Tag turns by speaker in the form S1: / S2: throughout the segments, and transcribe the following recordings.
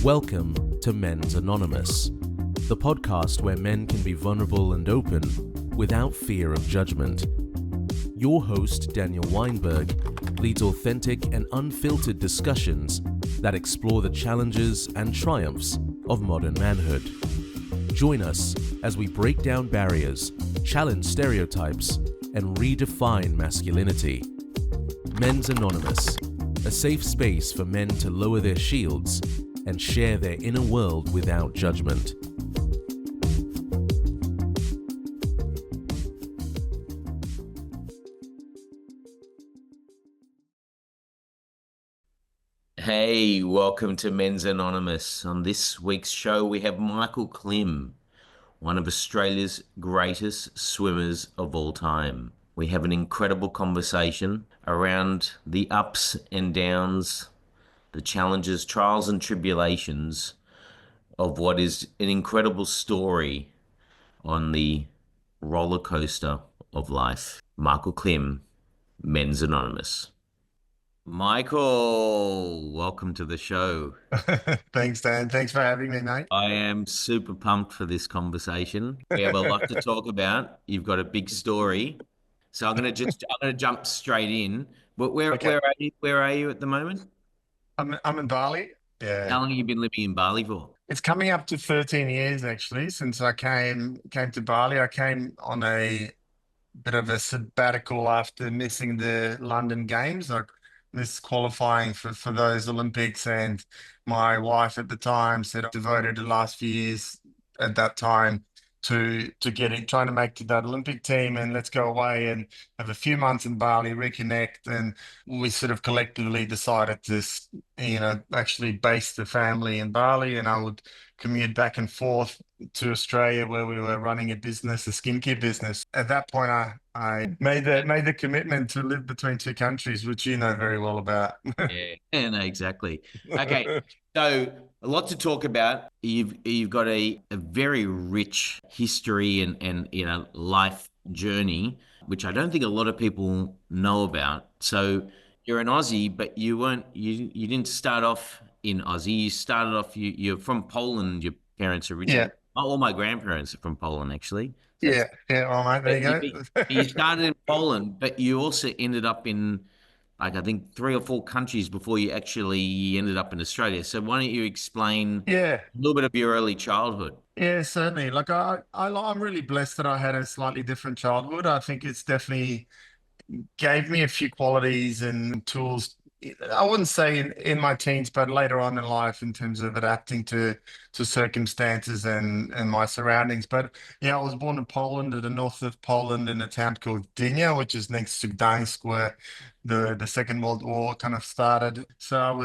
S1: Welcome to Men's Anonymous, the podcast where men can be vulnerable and open without fear of judgment. Your host, Daniel Weinberg, leads authentic and unfiltered discussions that explore the challenges and triumphs of modern manhood. Join us as we break down barriers, challenge stereotypes, and redefine masculinity. Men's Anonymous, a safe space for men to lower their shields and share their inner world without judgment.
S2: Hey, welcome to Men's Anonymous. On this week's show, we have Michael Klim, one of Australia's greatest swimmers of all time. We have an incredible conversation around the ups and downs, the challenges, trials and tribulations of what is an incredible story on the roller coaster of life. Michael Klim, Men's Anonymous. Michael, welcome to the show.
S3: Thanks, Dan. Thanks for having me, mate.
S2: I am super pumped for this conversation. We have a lot to talk about. You've got a big story. So I'm gonna jump straight in. But where are you? Where are you at the moment?
S3: I'm in Bali. Yeah.
S2: How long have you been living in Bali for?
S3: It's coming up to 13 years actually since I came to Bali. I came on a bit of a sabbatical after missing the London Games. I missed qualifying for those Olympics, and my wife at the time said I devoted the last few years at that time to trying to make to that Olympic team, and let's go away and have a few months in Bali, reconnect. And we sort of collectively decided to, actually base the family in Bali, and I would commute back and forth to Australia where we were running a business, a skincare business. At that point, I made the commitment to live between two countries, which you know very well about.
S2: Yeah, no, exactly. Okay, so a lot to talk about. You've got a very rich history and life journey, which I don't think a lot of people know about. So you're an Aussie, but you didn't start off in Aussie. You started off, you're from Poland. Your parents are originally.
S3: Yeah.
S2: All my grandparents are from Poland, actually.
S3: Yeah. All right, there you go.
S2: You started in Poland, but you also ended up in, like, I think 3 or 4 countries before you actually ended up in Australia. So why don't you explain a little bit of your early childhood?
S3: Yeah, certainly. Like I'm really blessed that I had a slightly different childhood. I think it's definitely gave me a few qualities and tools. I wouldn't say in my teens, but later on in life in terms of adapting to circumstances and my surroundings. But yeah, I was born in Poland, at the north of Poland, in a town called Gdynia, which is next to Gdańsk, where the Second World War kind of started. So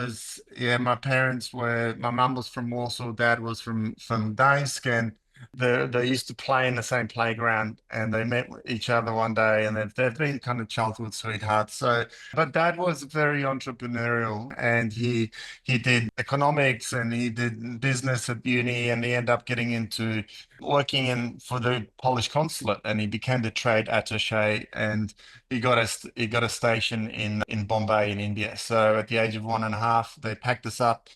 S3: my mum was from Warsaw, dad was from Gdańsk, and they used to play in the same playground, and they met each other one day, and they've been kind of childhood sweethearts. So, but dad was very entrepreneurial, and he did economics and he did business at uni, and he ended up getting into working for the Polish consulate, and he became the trade attaché, and he got a station in Bombay in India. So at the age of 1.5, they packed us up.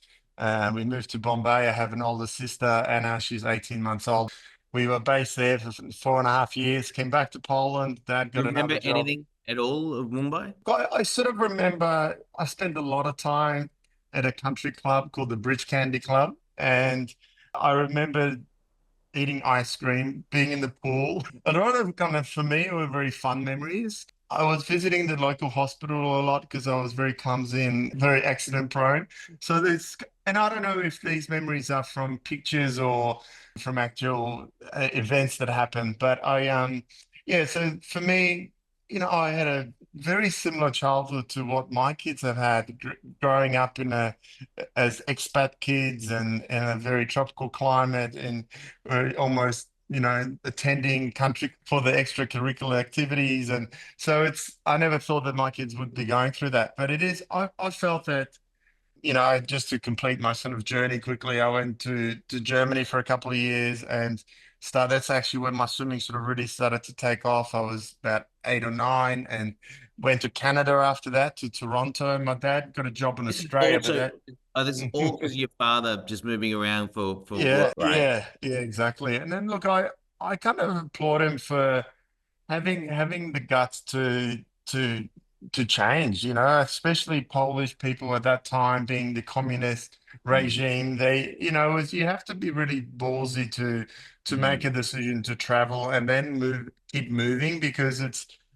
S3: We moved to Bombay. I have an older sister, Anna. She's 18 months old. We were based there for 4.5 years, came back to Poland. Dad got another job.
S2: Remember anything at all of Mumbai?
S3: I sort of remember I spent a lot of time at a country club called the Bridge Candy Club. And I remember eating ice cream, being in the pool. A lot of for me, were very fun memories. I was visiting the local hospital a lot because I was very clumsy and very accident prone. And I don't know if these memories are from pictures or from actual events that happened, but so for me, I had a very similar childhood to what my kids have had, growing up as expat kids and in a very tropical climate, and almost attending country for the extracurricular activities. And so I never thought that my kids would be going through that, but I felt that, just to complete my sort of journey quickly, I went to Germany for a couple of years and That's actually when my swimming sort of really started to take off. I was about 8 or 9 and went to Canada after that, to Toronto. My dad got a job in
S2: This is
S3: Australia, but
S2: also,
S3: that
S2: this is all because of your father just moving around for
S3: yeah,
S2: work, right?
S3: yeah, exactly. And then look, I kind of applaud him for having the guts to to change, especially Polish people at that time being the communist
S2: Mm,
S3: regime. They, you have to be really ballsy to make
S2: mm.
S3: a decision to travel and then keep moving, because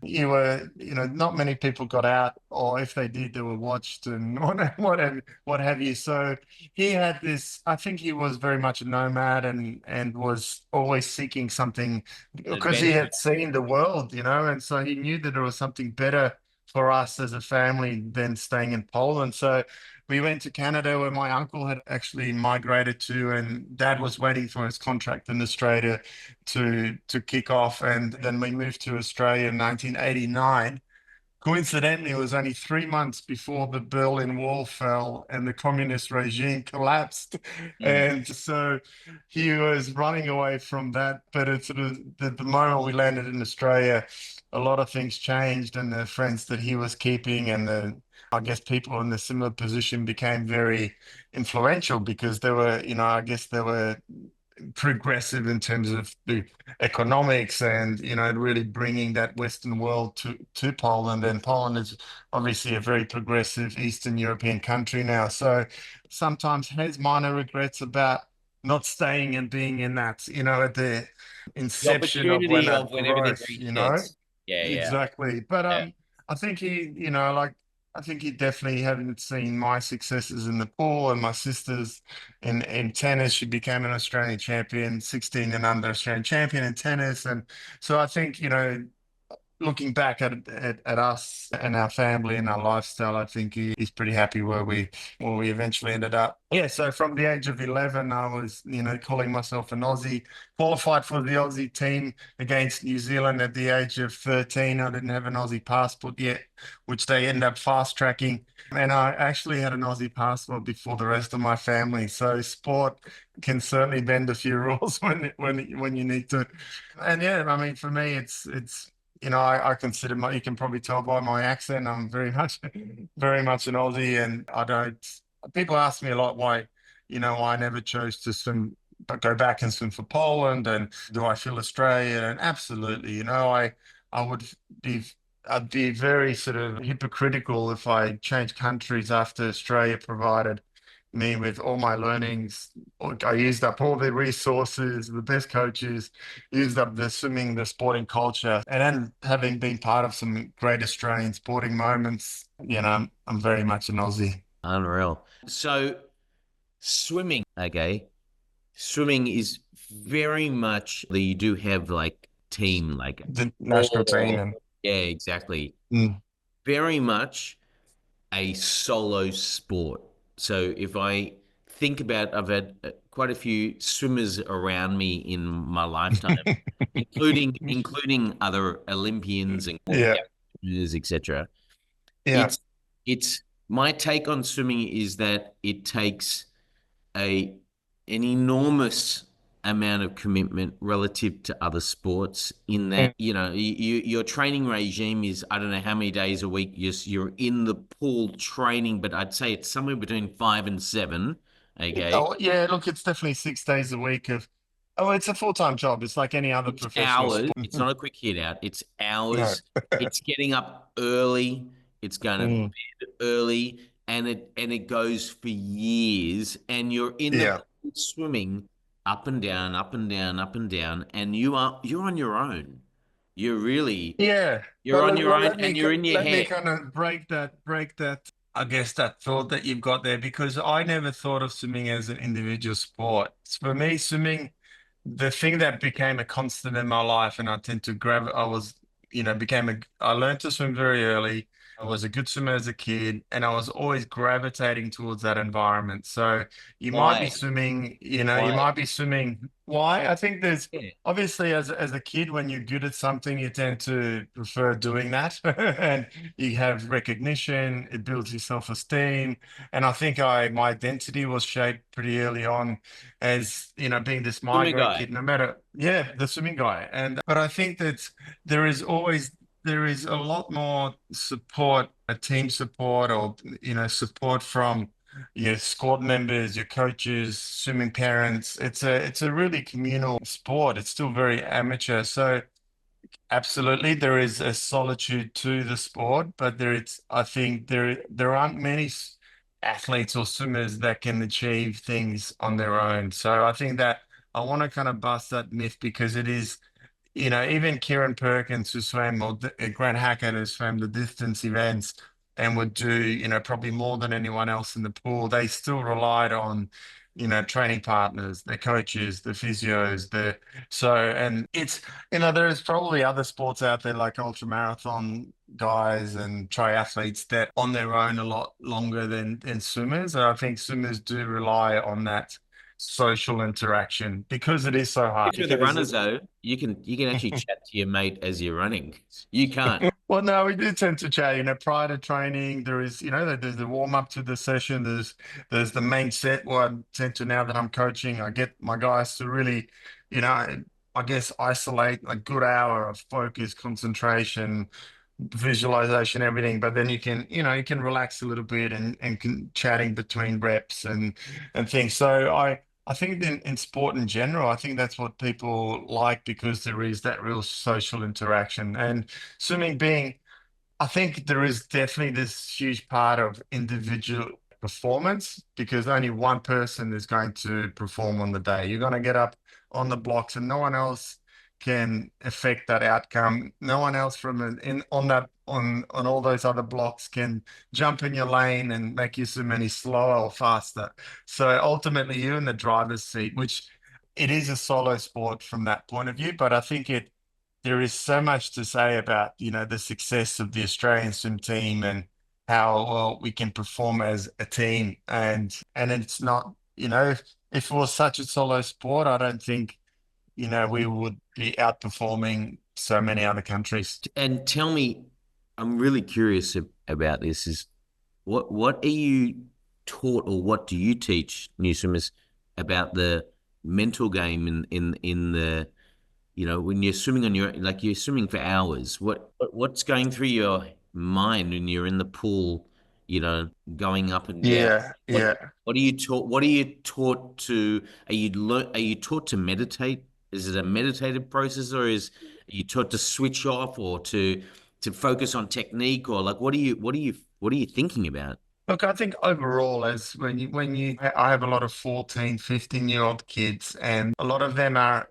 S3: not many people got out, or if they did, they were watched and what have you. So he had this, I think he was very much a nomad, and was always seeking something,
S2: An
S3: because he
S2: adventure.
S3: had seen the world, and so he knew that there was something better for us as a family than staying in Poland. So we went to Canada, where my uncle had actually migrated to, and dad was waiting for his contract in Australia to kick off. And then we moved to Australia in 1989. Coincidentally, it was only 3 months before the Berlin Wall fell and the communist regime collapsed.
S2: Mm.
S3: And so he was running away from that. But it's sort of the moment we landed in Australia, a lot of things changed, and the friends that he was keeping, and I guess people in the similar position became very influential, because I guess they were progressive in terms of the economics, and really bringing that Western world to Poland. And Poland is obviously a very progressive Eastern European country now, so sometimes has minor regrets about not staying and being in that, at the
S2: The
S3: inception of when
S2: opportunity
S3: that
S2: of when everything
S3: growth,
S2: resets. Yeah, yeah,
S3: exactly. But
S2: yeah.
S3: I think I think he definitely hadn't seen my successes in the pool, and my sister's in tennis. She became an Australian champion, 16 and under Australian champion in tennis. And so I think, looking back at us and our family and our lifestyle, I think he's pretty happy where we eventually ended up. Yeah, so from the age of 11, I was, calling myself an Aussie, qualified for the Aussie team against New Zealand at the age of 13. I didn't have an Aussie passport yet, which they end up fast tracking. And I actually had an Aussie passport before the rest of my family. So sport can certainly bend a few rules when you need to. And yeah, I mean, for me, it's I consider you can probably tell by my accent, I'm very much, very much an Aussie. And I don't, people ask me a lot why I never chose to swim, but go back and swim for Poland. And do I feel Australian? And absolutely, I would be, I'd be very sort of hypocritical if I changed countries after Australia provided me with all my learnings. I used up all the resources, the best coaches, used up the swimming, the sporting culture, and then having been part of some great Australian sporting moments, I'm very much an Aussie.
S2: Unreal. So swimming, okay. Swimming is very much you do have like team, like
S3: The national team
S2: all,
S3: and
S2: yeah, exactly.
S3: mm,
S2: Very much a solo sport. So if I think about, I've had quite a few swimmers around me in my lifetime, including other Olympians and world
S3: yeah,
S2: champions, etc.
S3: yeah.
S2: It's it's my take on swimming is that it takes a an enormous amount of commitment relative to other sports in that your training regime is I don't know how many days a week you're in the pool training, but I'd say it's somewhere between 5 and 7. Okay.
S3: Oh, yeah, look, it's definitely 6 days a week it's a full-time job. It's like any other
S2: It's
S3: professional
S2: hours.
S3: sport.
S2: It's not a quick hit out. It's
S3: No.
S2: hours. It's getting up early. It's going to
S3: Mm,
S2: bed early, and it goes for years. And you're in the
S3: yeah.
S2: pool swimming up and down, up and down, up and down, and you're on your own. You're really
S3: Yeah,
S2: you're
S3: but
S2: on
S3: look,
S2: your own,
S3: let
S2: and
S3: me
S2: you're in your
S3: let me
S2: head.
S3: kind of break that. I guess that thought that you've got there, because I never thought of swimming as an individual sport. For me, swimming, the thing that became a constant in my life, and I tend to grab. I was, became a. I learned to swim very early. I was a good swimmer as a kid, and I was always gravitating towards that environment. So you might be
S2: Why?
S3: swimming, you
S2: Why?
S3: might be swimming. Why? I think there's
S2: Yeah.
S3: obviously as a kid, when you're good at something, you tend to prefer doing that, and you have recognition. It builds your self-esteem, and I think I my identity was shaped pretty early on as being this
S2: Swimming
S3: migrant
S2: guy.
S3: kid. No matter, yeah, the swimming guy, and but I think that there is always there is a lot more support, a team support, or support from your squad members, your coaches, swimming parents. It's a really communal sport. It's still very amateur. So absolutely there is a solitude to the sport, but I think there aren't many athletes or swimmers that can achieve things on their own. So I think that I want to kind of bust that myth because it is even Kieran Perkins, who swam, or Grant Hackett, who swam the distance events and would do, probably more than anyone else in the pool, they still relied on, training partners, their coaches, the physios, and there's probably other sports out there like ultra marathon guys and triathletes that on their own a lot longer than swimmers. And I think swimmers do rely on that social interaction because it is so hard.
S2: With the runners though, you can actually chat to your mate as you're running. You can't.
S3: Well, no, we do tend to chat. Prior to training, there is, there's the warm up to the session. There's the main set. What I tend to now that I'm coaching, I get my guys to really, you know, I guess isolate a good hour of focus, concentration, visualization, everything. But then you can relax a little bit and chatting between reps and things. So I think in sport in general, I think that's what people like because there is that real social interaction. And swimming being, I think there is definitely this huge part of individual performance because only one person is going to perform on the day. You're going to get up on the blocks and no one else can affect that outcome. No one else from in on that on all those other blocks can jump in your lane and make you swim any slower or faster. So ultimately you're in the driver's seat, which it is a solo sport from that point of view, but I think there is so much to say about, the success of the Australian swim team and how well we can perform as a team. And it's not, if it was such a solo sport, I don't think, we would be outperforming so many other countries.
S2: And tell me, I'm really curious about this. Is what are you taught, or what do you teach new swimmers about the mental game in the when you're swimming on your like you're swimming for hours? What's going through your mind when you're in the pool? Going up and down.
S3: Yeah,
S2: What
S3: yeah.
S2: what are you taught? What are you taught to? Are you taught to meditate? Is it a meditative process, or are you taught to switch off, or to focus on technique, or like what are you thinking about?
S3: Look, I think overall, as I have a lot of 14, 15-year-old kids, and a lot of them are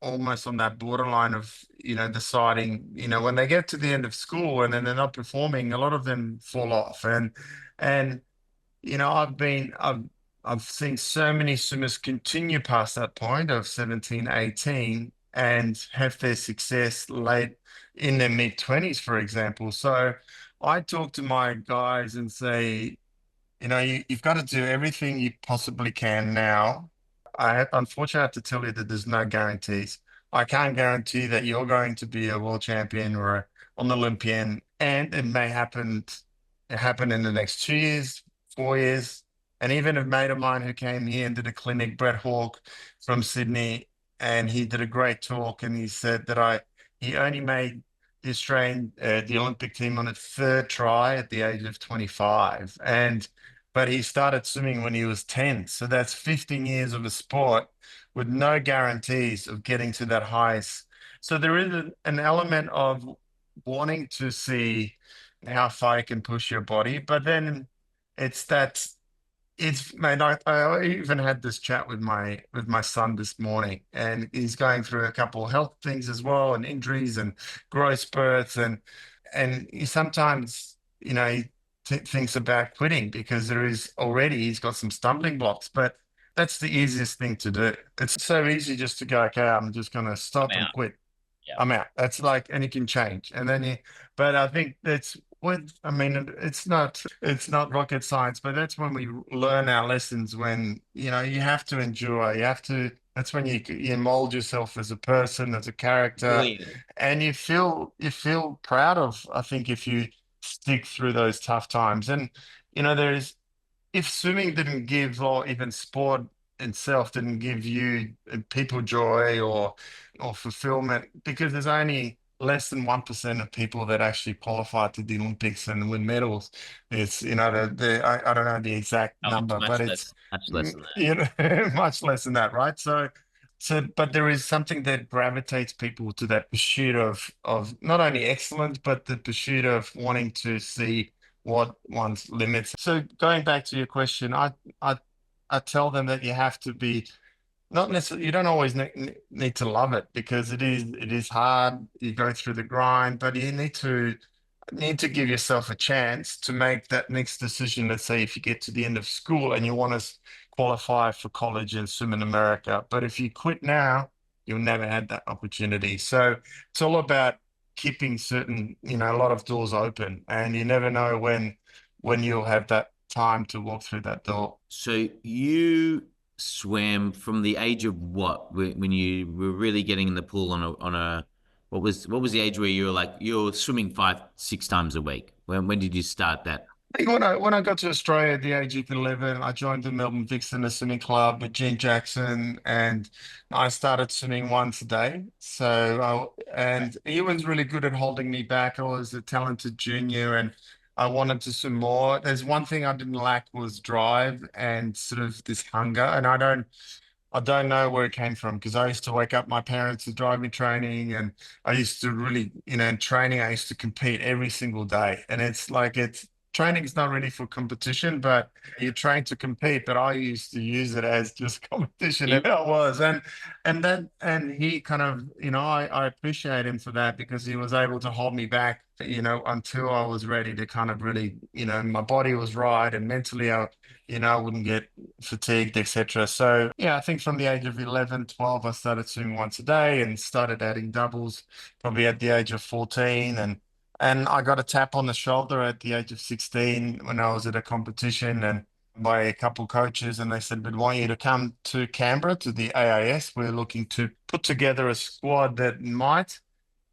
S3: almost on that borderline of, deciding, when they get to the end of school and then they're not performing, a lot of them fall off. And I've seen so many swimmers continue past that point of 17, 18 and have their success late in their mid-20s, for example. So I talk to my guys and say, you've got to do everything you possibly can now. Unfortunately, I have to tell you that there's no guarantees. I can't guarantee that you're going to be a world champion or an Olympian, and it may happen in the next 2 years, 4 years. And even a mate of mine who came here and did a clinic, Brett Hawke from Sydney, and he did a great talk, and he said that he only made the Olympic team on its third try at the age of 25, but he started swimming when he was 10. So that's 15 years of a sport with no guarantees of getting to that highest. So there is an element of wanting to see how far you can push your body, but then it's that it's mate, I even had this chat with my son this morning, and he's going through a couple of health things as well, and injuries and growth spurts, and he sometimes, he thinks about quitting because he's got some stumbling blocks, but that's the easiest thing to do. It's so easy just to go, okay, I'm just going to stop
S2: I'm
S3: and
S2: out.
S3: quit.
S2: Yeah.
S3: I'm out. That's like, and it can change. And then but I think I mean, it's not rocket science, but that's when we learn our lessons when, you have to endure, you have to That's when you mold yourself as a person, as a character,
S2: Brilliant.
S3: and you feel proud of, I think, if you stick through those tough times. And there's if swimming didn't give, or even sport itself didn't give you people joy or fulfillment, because there's only less than 1% of people that actually qualify to the Olympics and win medals. It's, I don't know the exact
S2: Oh, it's
S3: number, but it's
S2: much less than that.
S3: much less than that, right? But there is something that gravitates people to that pursuit of not only excellence, but the pursuit of wanting to see what one's limits. So going back to your question, I I tell them that you have to be not necessarily, you don't always need to love it, because it is hard. You go through the grind, but you need to give yourself a chance to make that next decision. Let's say if you get to the end of school and you want to qualify for college and swim in America, but if you quit now, you'll never have that opportunity. So it's all about keeping a lot of doors open, and you never know when you'll have that time to walk through that door.
S2: So you swam from the age of what? When you were really getting in the pool on a what was the age where you were like you're swimming 5, 6 times a week? When did you start that?
S3: I think when I got to Australia at the age of 11, I joined the Melbourne Vixen swimming club with Gene Jackson, and I started swimming once a day. And he was really good at holding me back. I was a talented junior, and I wanted to swim more. There's one thing I didn't lack, was drive and sort of this hunger. And I don't know where it came from, because I used to wake up my parents to drive me training, and I used to really, in training, I used to compete every single day. And training is not really for competition, but you train to compete. But I used to use it as just competition, and
S2: You,
S3: it was. And he kind of, I appreciate him for that, because he was able to hold me back, until I was ready to kind of really, my body was right, and mentally I wouldn't get fatigued, etc. So yeah, I think from the age of 11, 12, I started swimming once a day and started adding doubles probably at the age of 14. And I got a tap on the shoulder at the age of 16 when I was at a competition, and by a couple coaches, and they said, "We want you to come to Canberra to the AIS. We're looking to put together a squad that might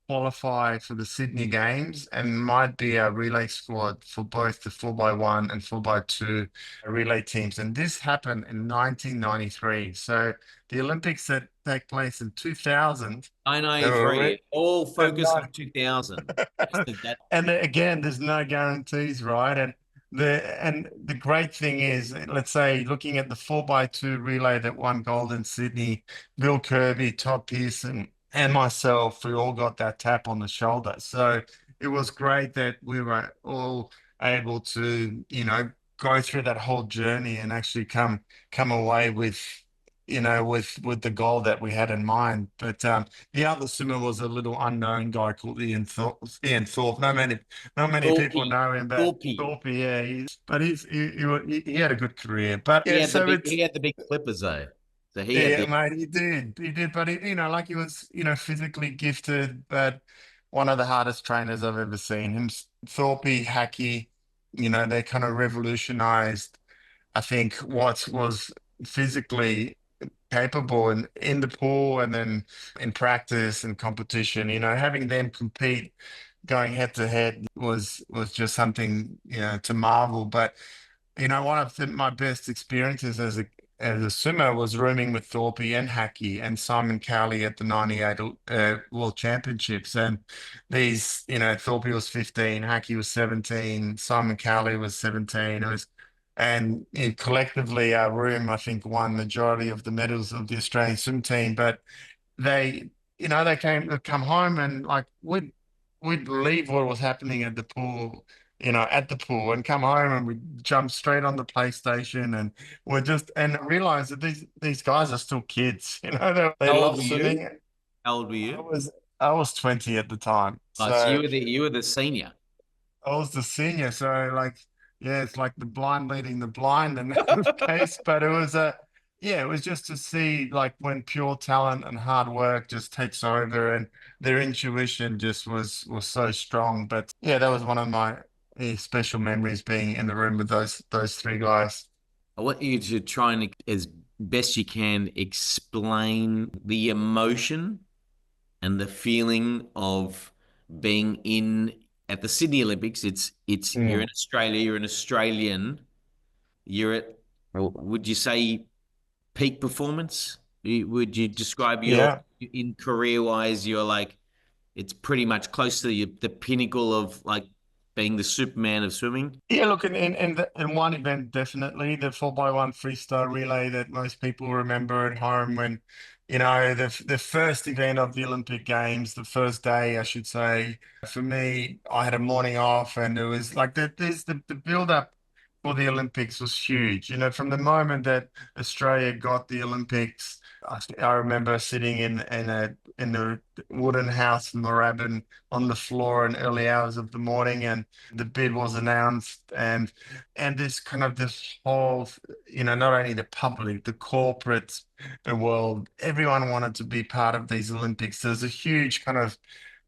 S3: qualify for the Sydney Games and might be a relay squad for both the 4x1 and 4x2 relay teams." And this happened in 1993. So the Olympics that take place in 2000, they were
S2: 993, all focus
S3: re-
S2: on 2000. That
S3: and again, there's no guarantees, right? And the great thing is, let's say, looking at the 4x2 relay that won gold in Sydney, Bill Kirby, Todd Pearson, and myself, we all got that tap on the shoulder. So it was great that we were all able to, go through that whole journey and actually come away with the goal that we had in mind. But the other swimmer was a little unknown guy called Ian Thorpe. Ian Thorpe. Not many people
S2: Thorpe,
S3: know him, but
S2: Thorpe.
S3: Thorpe, yeah, he had a good career. But
S2: He
S3: yeah,
S2: had the
S3: so
S2: big
S3: it's
S2: he had the big clippers though. So he had
S3: yeah,
S2: the
S3: mate, he did, but like he was, physically gifted, but one of the hardest trainers I've ever seen. Thorpe, Hackey, they kind of revolutionized, I think, what was physically capable in the pool, and then in practice and competition. Having them compete, going head to head, was just something, to marvel. But one of my best experiences as a swimmer was rooming with Thorpe and Hackey and Simon Cowley at the '98 World Championships. And Thorpe was 15, Hackey was 17, Simon Cowley was 17. And collectively, our room, I think, won majority of the medals of the Australian swim team. But they, they'd come home, and like we'd leave what was happening at the pool, and come home, and we'd jump straight on the PlayStation, and and realize that these guys are still kids. They
S2: How old
S3: love
S2: were you?
S3: swimming.
S2: How old were
S3: I
S2: you?
S3: was I was 20 at the time,
S2: Oh, so
S3: so
S2: you were the senior.
S3: I was the senior. So like, yeah, it's like the blind leading the blind in that case. But it was just to see, like, when pure talent and hard work just takes over, and their intuition just was so strong. But yeah, that was one of my special memories, being in the room with those three guys.
S2: I want you to try and as best you can, explain the emotion and the feeling of being in at the Sydney Olympics? It's you're in
S3: Mm.
S2: Australia, you're an Australian, you're at, well, would you say peak performance? Would you describe your
S3: Yeah.
S2: in career wise, you're like it's pretty much close to the pinnacle of like being the Superman of swimming?
S3: Yeah, look, in one event, definitely the 4x1 freestyle relay that most people remember at home when, the first event of the Olympic Games, the first day, I should say. For me, I had a morning off, and it was like the build up for the Olympics was huge. From the moment that Australia got the Olympics, I remember sitting in the wooden house in Moorabbin on the floor in early hours of the morning, and the bid was announced, and this whole, not only the public, the corporates, the world, everyone wanted to be part of these Olympics. There's a huge kind of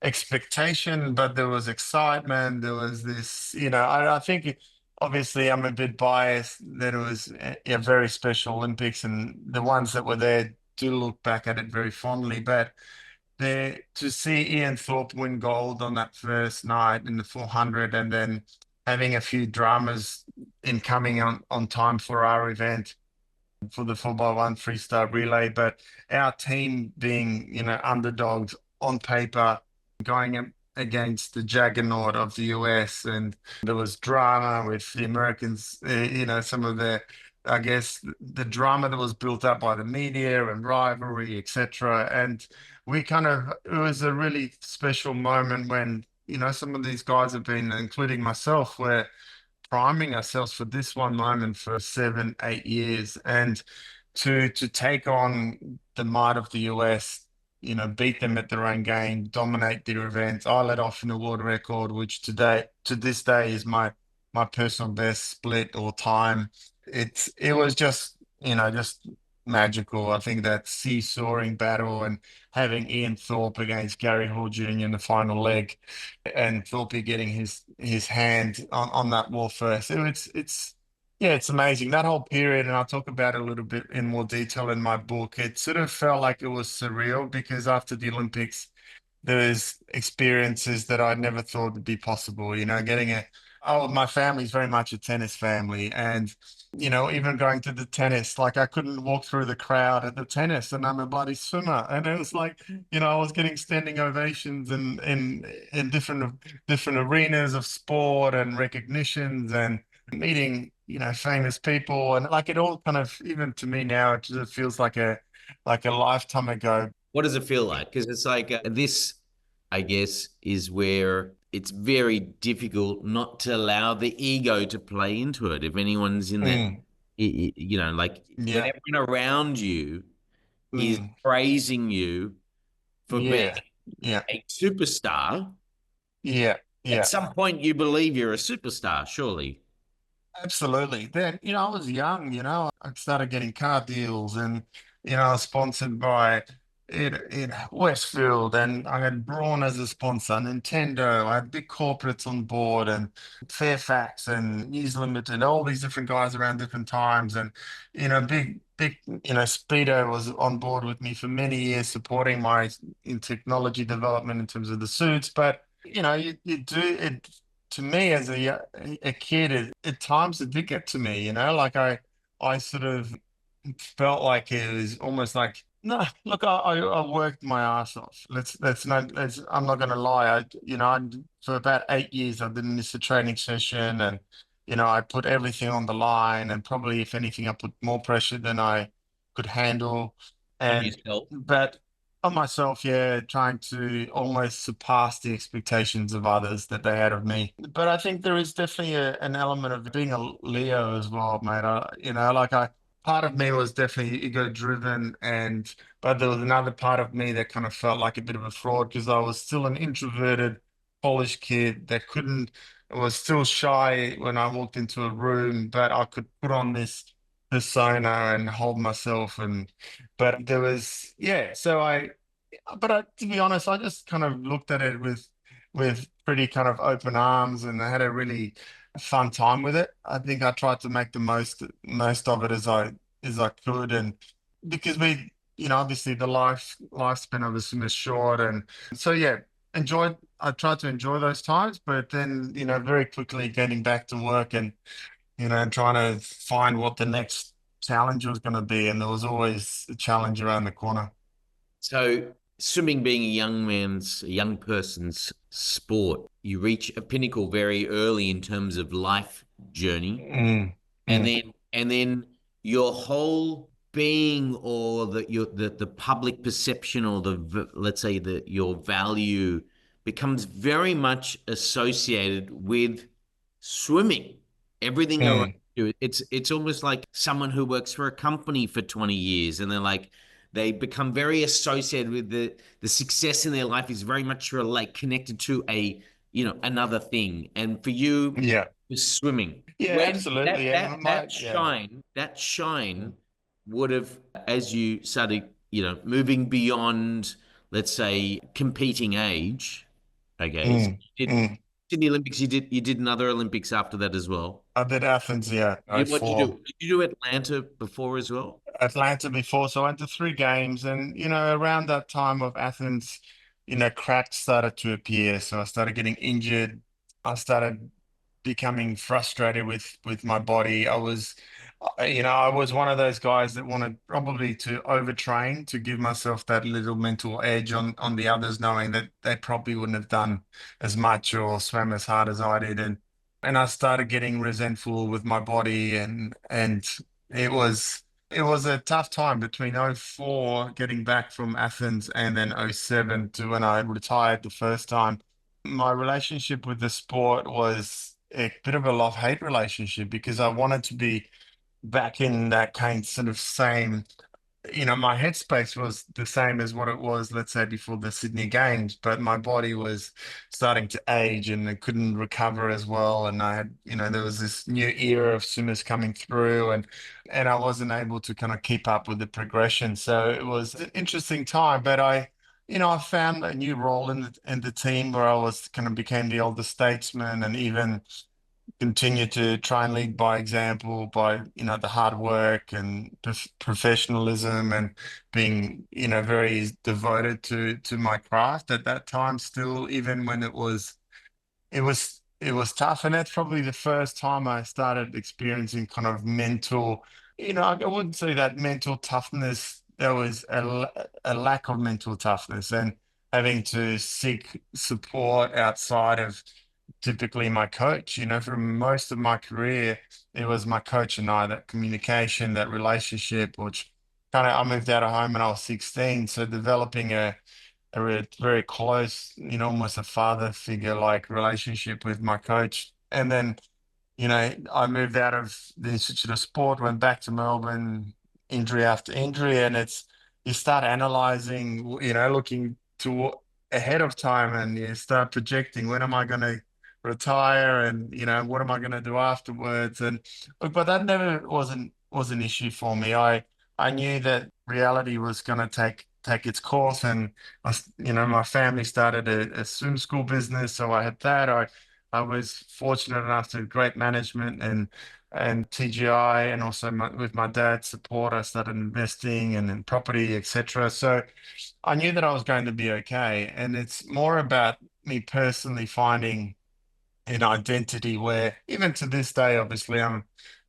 S3: expectation, but there was excitement. There was this, I think obviously I'm a bit biased that it was a very special Olympics, and the ones that were there do look back at it very fondly. But there to see Ian Thorpe win gold on that first night in the 400, and then having a few dramas in coming on time for our event for the 4x1 freestyle relay, but our team being, underdogs on paper, going against the juggernaut of the US, and there was drama with the Americans, some of I guess, the drama that was built up by the media and rivalry, etc. And it was a really special moment when, some of these guys have been, including myself, where priming ourselves for this one moment for 7, 8 years, and to take on the might of the US, beat them at their own game, dominate their events. I led off in a world record, which to this day is my personal best split or time. It was just magical. I think that seesawing battle and having Ian Thorpe against Gary Hall Jr. in the final leg, and Thorpe getting his hand on that wall first. It's yeah, it's amazing that whole period, and I'll talk about it a little bit in more detail in my book. It sort of felt like it was surreal because after the Olympics, there's experiences that I never thought would be possible. My family's very much a tennis family, and even going to the tennis, like I couldn't walk through the crowd at the tennis, and I'm a bloody swimmer, and it was like, I was getting standing ovations in different arenas of sport and recognitions and meeting, famous people, and like it all kind of, even to me now, it just feels like a lifetime ago.
S2: What does it feel like? Because it's like this, I guess, is where it's very difficult not to allow the ego to play into it. If anyone's in that,
S3: Mm,
S2: like when
S3: yeah.
S2: everyone around you is
S3: Mm,
S2: praising you for being
S3: yeah. Yeah.
S2: a superstar,
S3: Yeah.
S2: at
S3: Yeah.
S2: some point you believe you're a superstar, surely.
S3: Absolutely. Then, I was young, I started getting car deals, and, I was sponsored by in Westfield, and I had Braun as a sponsor, Nintendo. I had big corporates on board, and Fairfax and News Limited, all these different guys around different times. And, big, Speedo was on board with me for many years, supporting my in technology development in terms of the suits. But, you do it to me as a kid, at times it did get to me, like I sort of felt like it was almost like, no, look, I worked my ass off. I'm not going to lie. For about 8 years, I didn't miss a training session, and, I put everything on the line, and probably if anything, I put more pressure than I could handle.
S2: On
S3: And,
S2: yourself.
S3: but on myself, yeah, trying to almost surpass the expectations of others that they had of me. But I think there is definitely an element of being a Leo as well, mate. Part of me was definitely ego driven, but there was another part of me that kind of felt like a bit of a fraud because I was still an introverted Polish kid that couldn't, was still shy when I walked into a room, but I could put on this persona and hold myself. But there was, yeah, to be honest, I just kind of looked at it with pretty kind of open arms, and I had a really fun time with it. I think I tried to make the most of it as I could. And because obviously the lifespan of a swimmer is short. And so, yeah, I tried to enjoy those times, but then, very quickly getting back to work and, trying to find what the next challenge was going to be. And there was always a challenge around the corner.
S2: So swimming being a young person's sport, you reach a pinnacle very early in terms of life journey.
S3: Mm,
S2: and
S3: mm,
S2: then and then your whole being, or the public perception, or let's say that your value becomes very much associated with swimming. Everything around
S3: mm.
S2: you, it's almost like someone who works for a company for 20 years, and they become very associated with the success in their life is very much relate connected to another thing. And for you,
S3: Yeah.
S2: was swimming.
S3: Yeah,
S2: When
S3: absolutely. And yeah.
S2: that shine would have, as you started, moving beyond, let's say, competing age. Okay, so
S3: Mm,
S2: you did
S3: mm.
S2: Sydney Olympics. You did another Olympics after that as well.
S3: I did Athens, yeah,
S2: What did you do?
S3: '04.
S2: Did you do Atlanta before as well?
S3: Atlanta before, so I went to three games, and around that time of Athens, cracks started to appear. So I started getting injured. I started becoming frustrated with my body. I was one of those guys that wanted probably to overtrain to give myself that little mental edge on the others, knowing that they probably wouldn't have done as much or swam as hard as I did, and I started getting resentful with my body, and it was. It was a tough time between '04, getting back from Athens, and then '07 to when I retired the first time. My relationship with the sport was a bit of a love-hate relationship because I wanted to be back in that kind sort of same, my headspace was the same as what it was, let's say, before the Sydney Games, but my body was starting to age and it couldn't recover as well. And I had, there was this new era of swimmers coming through, and I wasn't able to kind of keep up with the progression. So it was an interesting time, but I found a new role in the team where I was kind of became the older statesman, and even continue to try and lead by example by the hard work and professionalism, and being very devoted to my craft at that time still, even when it was tough. And that's probably the first time I started experiencing kind of mental, I wouldn't say that mental toughness. There was a lack of mental toughness, and having to seek support outside of typically my coach. For most of my career, it was my coach and I, that communication, that relationship, which kind of, I moved out of home when I was 16. So developing a very close, almost a father figure like relationship with my coach. And then, I moved out of the Institute of Sport, went back to Melbourne, injury after injury, and you start analyzing, looking to ahead of time, and you start projecting, when am I going to retire, and what am I going to do afterwards? And but that never was an issue for me. I knew that reality was going to take its course, and my family started a swim school business, so I had that. I was fortunate enough to have great management and TGI, and also with my dad's support, I started investing and in property, etc. So I knew that I was going to be okay. And it's more about me personally finding an identity where, even to this day, obviously,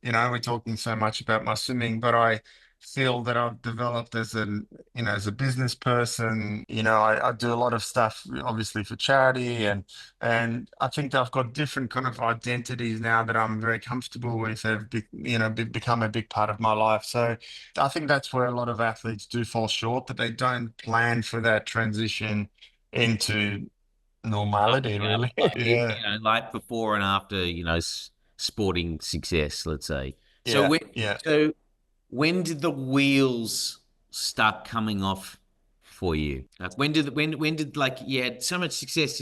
S3: we're talking so much about my swimming, but I feel that I've developed as a business person. I do a lot of stuff, obviously, for charity, and I think that I've got different kind of identities now that I'm very comfortable with, become a big part of my life. So I think that's where a lot of athletes do fall short, that they don't plan for that transition into normality,
S2: Yeah,
S3: really.
S2: like,
S3: Yeah.
S2: life before and after, sporting success, let's say. So
S3: Yeah,
S2: when
S3: yeah.
S2: so when did the wheels start coming off for you? Like when did like you had so much success,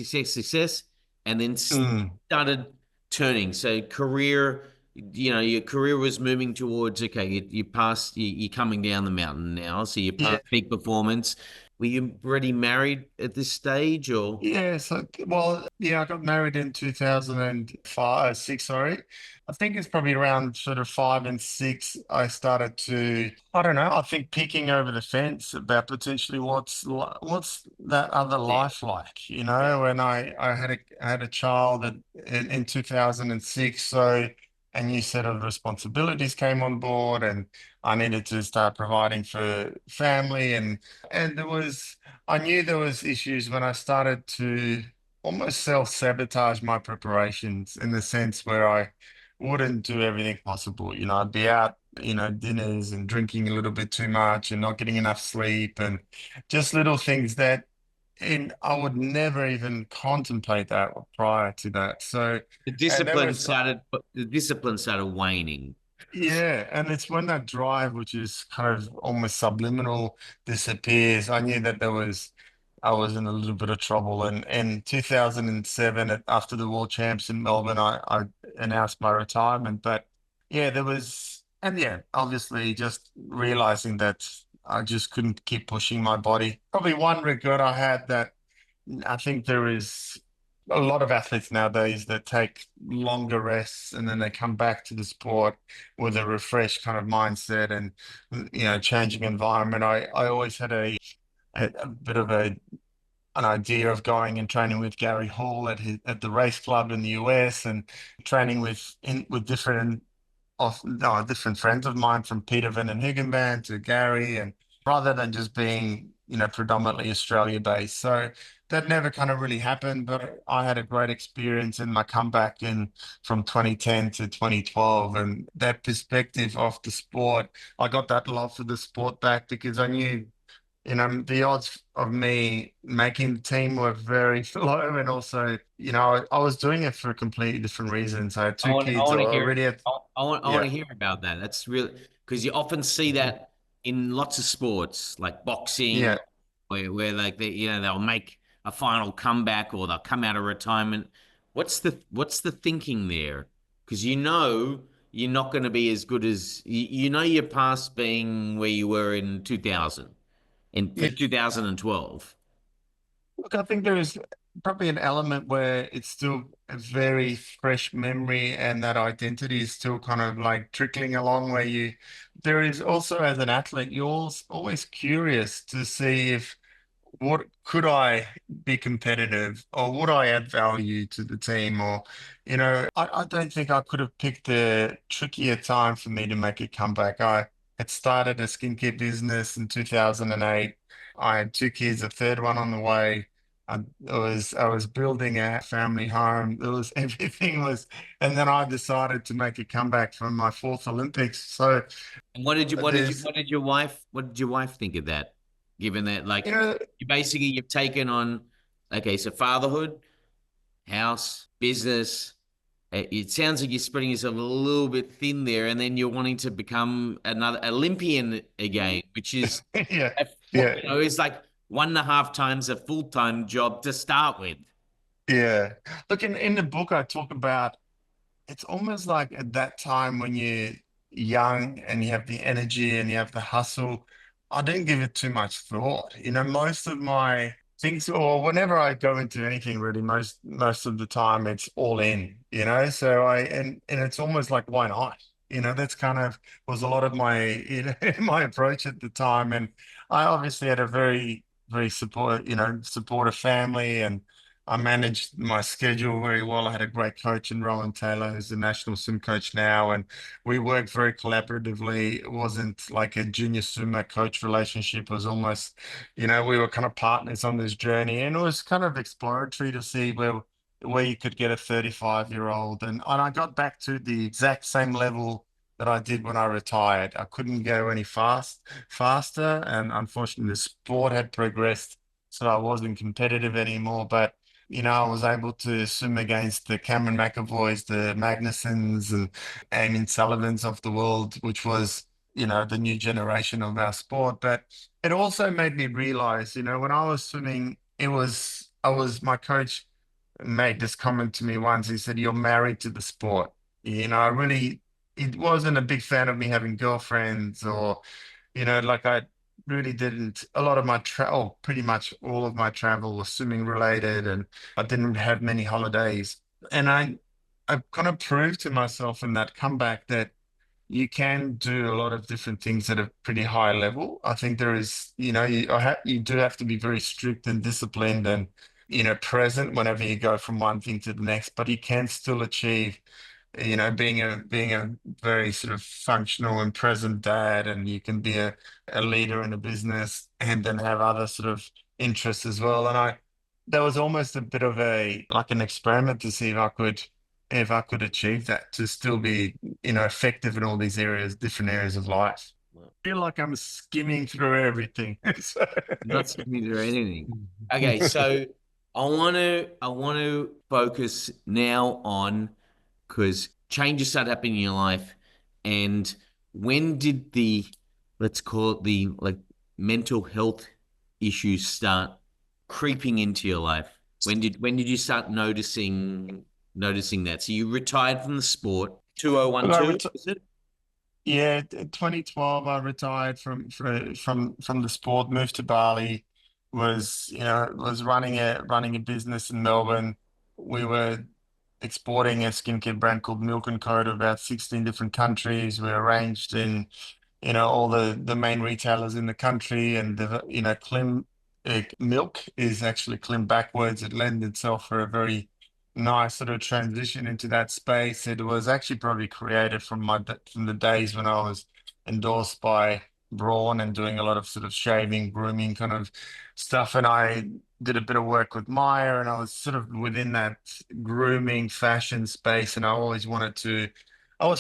S2: and then
S3: Mm.
S2: started turning. So your career was moving towards, okay, you're coming down the mountain now, so you
S3: Yeah.
S2: passed peak performance. were you already married at this stage, or?
S3: Yeah, so well, yeah, I got married in 2005, six, sorry. I think it's probably around sort of five and six. I started to, I don't know, I think peeking over the fence about potentially what's that other
S2: Yeah.
S3: life like, you know, and I had a child in 2006, so a new set of responsibilities came on board, and I needed to start providing for family, and I knew there was issues when I started to almost self-sabotage my preparations in the sense where I wouldn't do everything possible. You know, I'd be out, dinners and drinking a little bit too much and not getting enough sleep and just little things that I would never even contemplate that prior to that. So,
S2: The
S3: and there
S2: discipline
S3: was
S2: started, the discipline started waning.
S3: yeah, and it's when that drive, which is kind of almost subliminal, disappears. I knew that I was in a little bit of trouble. And in 2007, after the World Champs in Melbourne, I announced my retirement. But yeah, and yeah, obviously just realizing that I just couldn't keep pushing my body. Probably one regret I had that I think there is a lot of athletes nowadays that take longer rests and then they come back to the sport with a refreshed kind of mindset and changing environment. I always had a bit of an idea of going and training with Gary Hall at the race club in the US and training with different friends of mine from Peter Van den Hoogenband to Gary, and rather than just being, predominantly Australia based. So that never kind of really happened, but I had a great experience in my comeback in from 2010 to 2012. And that perspective of the sport, I got that love for the sport back because I knew the odds of me making the team were very low. And also, I was doing it for completely different reasons. I had
S2: I
S3: two
S2: want, I
S3: kids
S2: want to hear,
S3: already at,
S2: I want
S3: yeah.
S2: to hear about that. That's really because you often see that in lots of sports, like boxing,
S3: Yeah.
S2: where like they'll make a final comeback or they'll come out of retirement. What's the thinking there? Because you're not going to be as good as you're past being where you were in 2000 in
S3: Yeah.
S2: 2012.
S3: Look, I think there is probably an element where it's still a very fresh memory and that identity is still kind of like trickling along there is also as an athlete, you're always curious to see if what could I be competitive or would I add value to the team? Or, I don't think I could have picked a trickier time for me to make a comeback. I had started a skincare business in 2008. I had two kids, a third one on the way. I was building a family home. It was everything was, and then I decided to make a comeback from my fourth Olympics. So
S2: And what did you what did you
S3: there's,
S2: what did your wife think of that? Given that
S3: you
S2: like
S3: know,
S2: you've taken on okay, so fatherhood, house, business. It sounds like you're spreading yourself a little bit thin there, and then you're wanting to become another Olympian again, which is
S3: yeah, yeah.
S2: it's like 1.5 times a full-time job to start with.
S3: Yeah. Look, in the book, I talk about it's almost like at that time when you're young and you have the energy and you have the hustle, I didn't give it too much thought. Most of my things, or whenever I go into anything really, most of the time it's all in, So and it's almost like why not? That's kind of was a lot of my my approach at the time. And I obviously had a very, very supportive family, and I managed my schedule very well. I had a great coach in Rowan Taylor, who's the national swim coach now, and we worked very collaboratively. It wasn't like a junior swimmer coach relationship. It was almost, we were kind of partners on this journey, and it was kind of exploratory to see where you could get a 35-year-old. And I got back to the exact same level that I did when I retired. I couldn't go any faster, and unfortunately, the sport had progressed, so I wasn't competitive anymore. But I was able to swim against the Cameron McAvoys, the Magnusons, and Eamon Sullivans of the world, which was, the new generation of our sport. But it also made me realize, when I was swimming, my coach made this comment to me once. He said, "You're married to the sport." I really, it wasn't a big fan of me having girlfriends or, like really didn't, a lot of my travel, pretty much all of my travel was swimming related, and I didn't have many holidays. And I kind of proved to myself in that comeback that you can do a lot of different things at a pretty high level. I think there is, you do have to be very strict and disciplined and, present whenever you go from one thing to the next, but you can still achieve, being a very sort of functional and present dad, and you can be a leader in a business and then have other sort of interests as well. And that was almost a bit of like an experiment to see if I could achieve that, to still be, effective in all these areas, different areas of life. I feel like I'm skimming through everything. So-
S2: Not skimming through anything. Okay, so I want to focus now on, because changes start happening in your life, and when did the, let's call it, the like mental health issues start creeping into your life? When did you start noticing that? So you retired from the sport,
S3: Well, I
S2: 2012,
S3: reti
S2: is it?
S3: Yeah, 2012, I retired from the sport, moved to Bali, was running a business in Melbourne. We were exporting a skincare brand called Milk and Co to about 16 different countries. We arranged in all the main retailers in the country, and Klim milk is actually Klim backwards. It lent itself for a very nice sort of transition into that space. It was actually probably created from the days when I was endorsed by Braun and doing a lot of sort of shaving, grooming kind of stuff. And I did a bit of work with Maya, and I was sort of within that grooming fashion space, and I was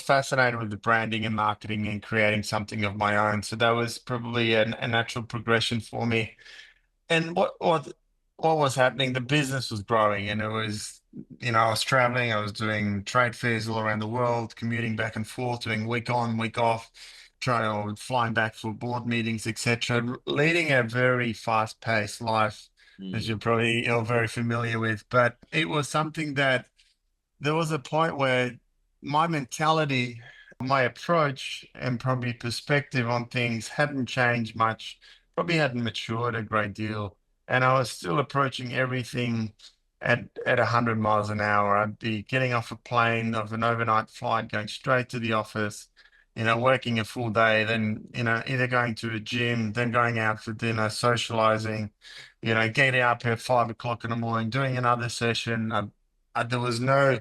S3: fascinated with the branding and marketing and creating something of my own. So that was probably a natural progression for me. And what was happening? The business was growing, and it was, I was traveling, I was doing trade fairs all around the world, commuting back and forth, doing week on, week off, trying or flying back for board meetings, etc., leading a very fast-paced life, as
S2: Mm.
S3: you're probably very familiar with. But it was something that there was a point where my mentality, my approach, and probably perspective on things hadn't changed much, probably hadn't matured a great deal. And I was still approaching everything at 100 miles an hour. I'd be getting off a plane of an overnight flight, going straight to the office, working a full day, then, either going to a gym, then going out for dinner, socializing, getting up at 5 o'clock in the morning, doing another session. There was no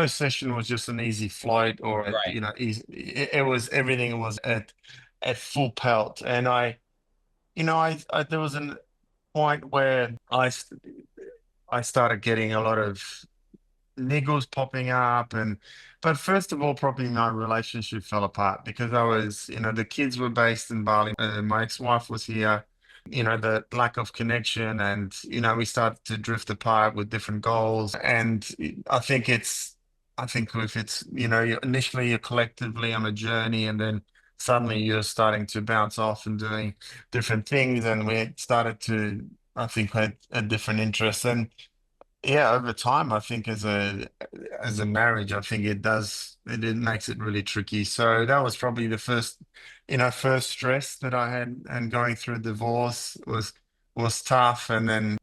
S3: session was just an easy flight or
S2: Right.
S3: easy. It was everything was at full pelt, and I there was a point where I started getting a lot of niggles popping up, but first of all, probably my relationship fell apart because I was, the kids were based in Bali, my ex-wife was here. The lack of connection, and we started to drift apart with different goals. And I think if it's, initially you're collectively on a journey, and then suddenly you're starting to bounce off and doing different things, and we started to, I think, had a different interest. And yeah, over time, I think as a marriage, I think it makes it really tricky. So that was probably the first stress that I had, and going through divorce was tough. And then,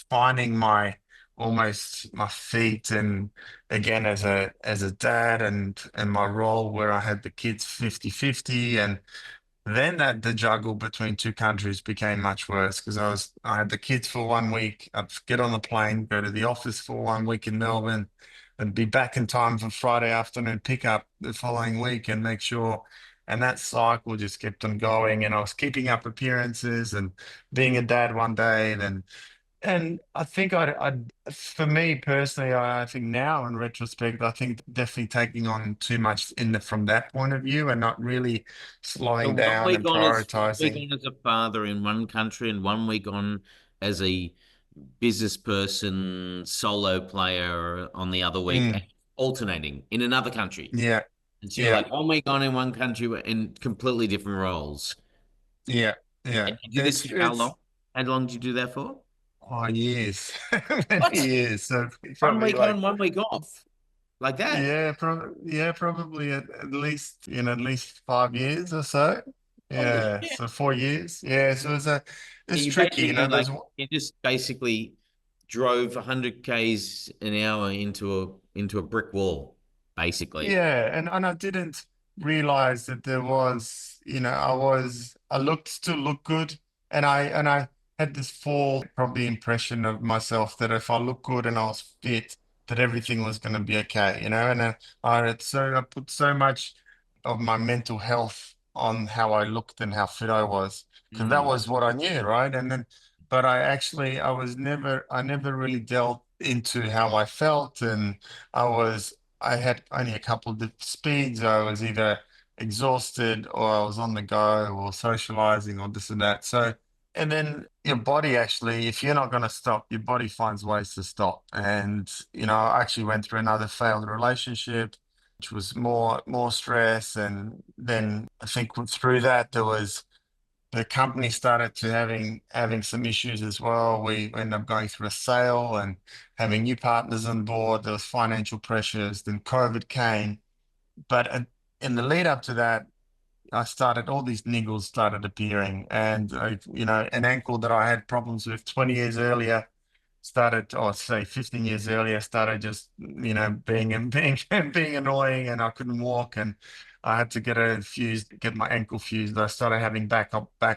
S3: finding my almost my feet, and again as a dad, and my role where I had the kids 50-50, and then the juggle between two countries became much worse because I had the kids for 1 week. I'd get on the plane, go to the office for 1 week in Melbourne, and be back in time for Friday afternoon pickup the following week, and make sure. And that cycle just kept on going. And I was keeping up appearances and being a dad one day, and I think for me personally, I think now in retrospect, I think definitely taking on too much from that point of view, and not really
S2: So
S3: slowing
S2: one
S3: down
S2: week
S3: and
S2: on as one week
S3: prioritizing.
S2: on as a father in one country, and 1 week on as a business person, solo player on the other week, and
S3: Mm,
S2: alternating in another country.
S3: yeah,
S2: And so you're
S3: yeah,
S2: like 1 week on in one country in completely different roles.
S3: yeah,
S2: And
S3: yeah.
S2: you do this for how long?
S3: It's
S2: How long did you do that for?
S3: years, many
S2: What?
S3: years. So
S2: One
S3: probably
S2: week
S3: like,
S2: on, 1 week off, like that.
S3: yeah, probably at least, at least 5 years or so.
S2: Oh
S3: Yeah,
S2: shit!
S3: so 4 years. Yeah, so it's
S2: You
S3: tricky,
S2: basically
S3: there's
S2: you just basically drove 100 k's an hour into a brick wall, basically.
S3: yeah, and I didn't realize that there was, I still looked good, and I had this full probably impression of myself that if I looked good and I was fit, that everything was going to be okay, and I put so much of my mental health on how I looked and how fit I was, because that
S2: Mm.
S3: was what I knew, right? And then, but I never really delved into how I felt, and I was. I had only a couple of speeds. I was either exhausted or I was on the go or socializing or this and that. So, and then your body actually, if you're not going to stop, your body finds ways to stop. And, I actually went through another failed relationship, which was more stress. And then I think through that, the company started to having some issues as well. We ended up going through a sale and having new partners on board. There was financial pressures. Then COVID came, but in the lead up to that, all these niggles started appearing, and an ankle that I had problems with 20 years earlier started, or say 15 years earlier, started just, being annoying, and I couldn't walk, and I had to get my ankle fused. I started having back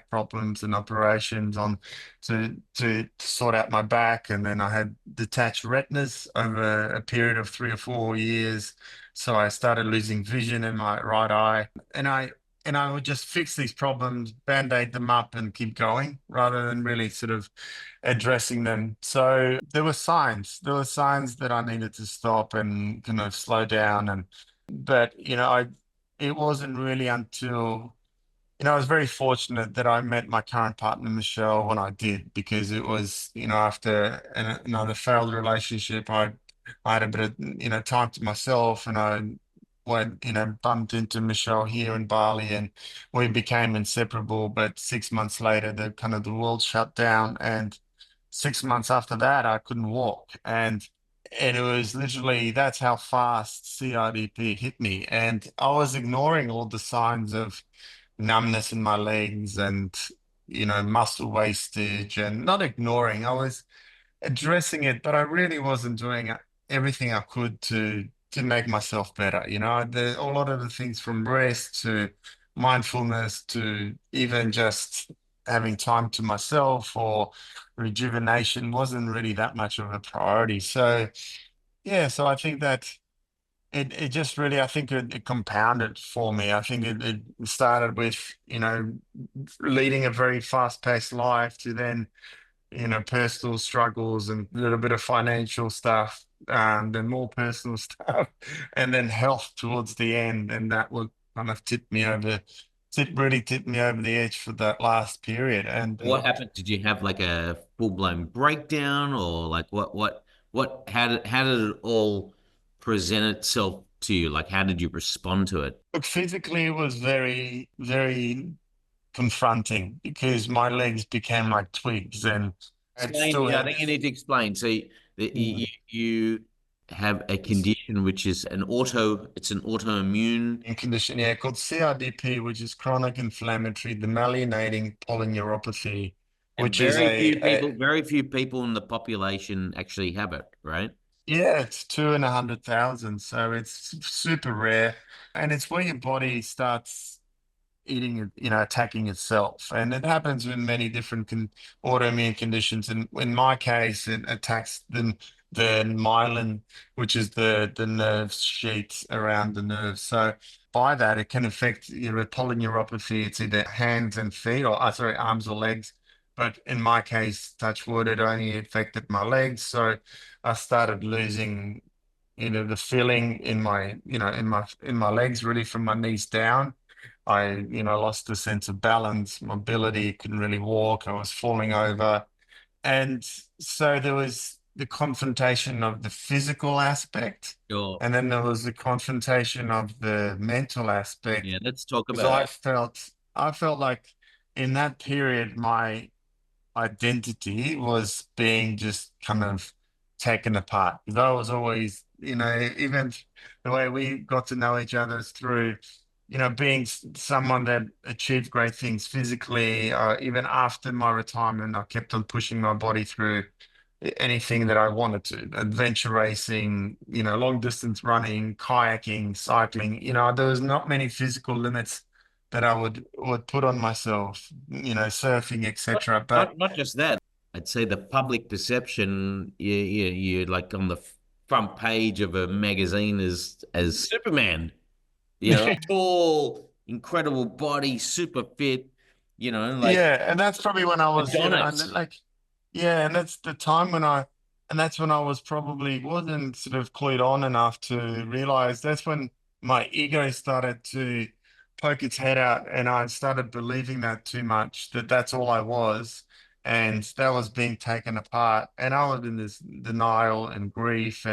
S3: problems and operations on to sort out my back, and then I had detached retinas over a period of 3 or 4 years. So I started losing vision in my right eye, and I would just fix these problems, band-aid them up, and keep going rather than really sort of addressing them. So there were signs. There were signs that I needed to stop and kind of slow down. But it wasn't really until I was very fortunate that I met my current partner, Michelle, when I did, because it was, after another failed relationship, I had a bit of, time to myself, and I went, bumped into Michelle here in Bali, and we became inseparable. But 6 months later, the world shut down, and 6 months after that, I couldn't walk. And it was literally, that's how fast CIDP hit me. And I was ignoring all the signs of numbness in my legs and muscle wastage, and not ignoring, I was addressing it, but I really wasn't doing everything I could to make myself better. A lot of the things, from rest to mindfulness to even just having time to myself or rejuvenation, wasn't really that much of a priority. So yeah, so I think that it just really, I think it compounded for me. I think it started with, leading a very fast-paced life, to then, personal struggles and a little bit of financial stuff, then more personal stuff, and then health towards the end. And that would kind of really tip me over the edge for that last period.
S2: What happened? Did you have like a full-blown breakdown, or like how did it all present itself to you? Like, how did you respond to it?
S3: Look, physically, it was very, very confronting, because my legs became like twigs, and it
S2: Explain.
S3: still
S2: Yeah, I
S3: had
S2: think you need to explain. So
S3: mm,
S2: you have a condition which is it's an autoimmune.
S3: in condition, yeah, called CIDP, which is chronic inflammatory demyelinating polyneuropathy,
S2: And
S3: which is
S2: very few people in the population actually have it, right?
S3: yeah, it's 2 in 100,000, so it's super rare, and it's where your body starts eating it, attacking itself. And it happens in many different autoimmune conditions. And in my case, it attacks the myelin, which is the nerve sheets around the nerves. So by that, it can affect your polyneuropathy. It's either hands and feet, or sorry, arms or legs. But in my case, touch wood, it only affected my legs. So I started losing, the feeling in my, in my legs, really from my knees down. I, lost the sense of balance, mobility, couldn't really walk. I was falling over. And so there was the confrontation of the physical aspect,
S2: Sure.
S3: and then there was the confrontation of the mental aspect.
S2: Yeah, let's talk
S3: Because
S2: about
S3: I felt like in that period, my identity was being just kind of taken apart. Because I was always, even the way we got to know each other is through being someone that achieved great things physically, even after my retirement, I kept on pushing my body through anything that I wanted to. Adventure racing, long distance running, kayaking, cycling. There was not many physical limits that I would put on myself, surfing,
S2: Not,
S3: etc. But
S2: not just that. I'd say the public perception, you like on the front page of a magazine as Superman, tall, incredible body, super fit, like
S3: yeah, and that's probably when I was, and
S2: Adonis.
S3: like, yeah, and that's the time and that's when I was probably wasn't sort of clued on enough to realize that's when my ego started to poke its head out, and I started believing that too much, that that's all I was, and that was being taken apart, and I was in this denial and grief,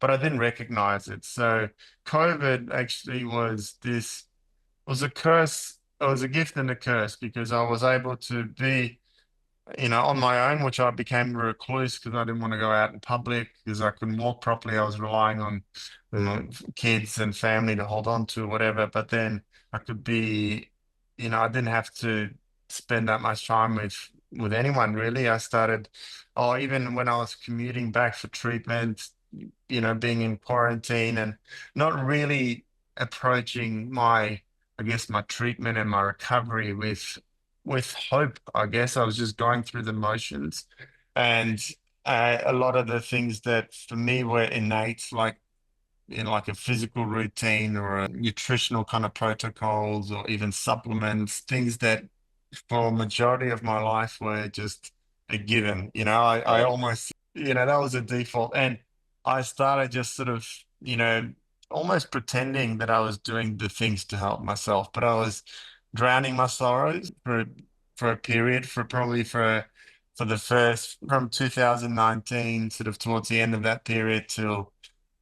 S3: but I didn't recognize it. So COVID actually was a curse. It was a gift and a curse because I was able to be, on my own, which I became a recluse because I didn't want to go out in public because I couldn't walk properly. I was relying on, kids and family to hold on to, whatever. But then I could be, I didn't have to spend that much time with anyone really. I started, or even when I was commuting back for treatment, being in quarantine and not really approaching I guess, my treatment and my recovery with hope. I guess I was just going through the motions, and a lot of the things that for me were innate, like in like a physical routine or a nutritional kind of protocols or even supplements, things that for a majority of my life were just a given. I almost, that was a default. And I started just sort of, almost pretending that I was doing the things to help myself, but I was drowning my sorrows for a period, for the first from 2019, sort of towards the end of that period till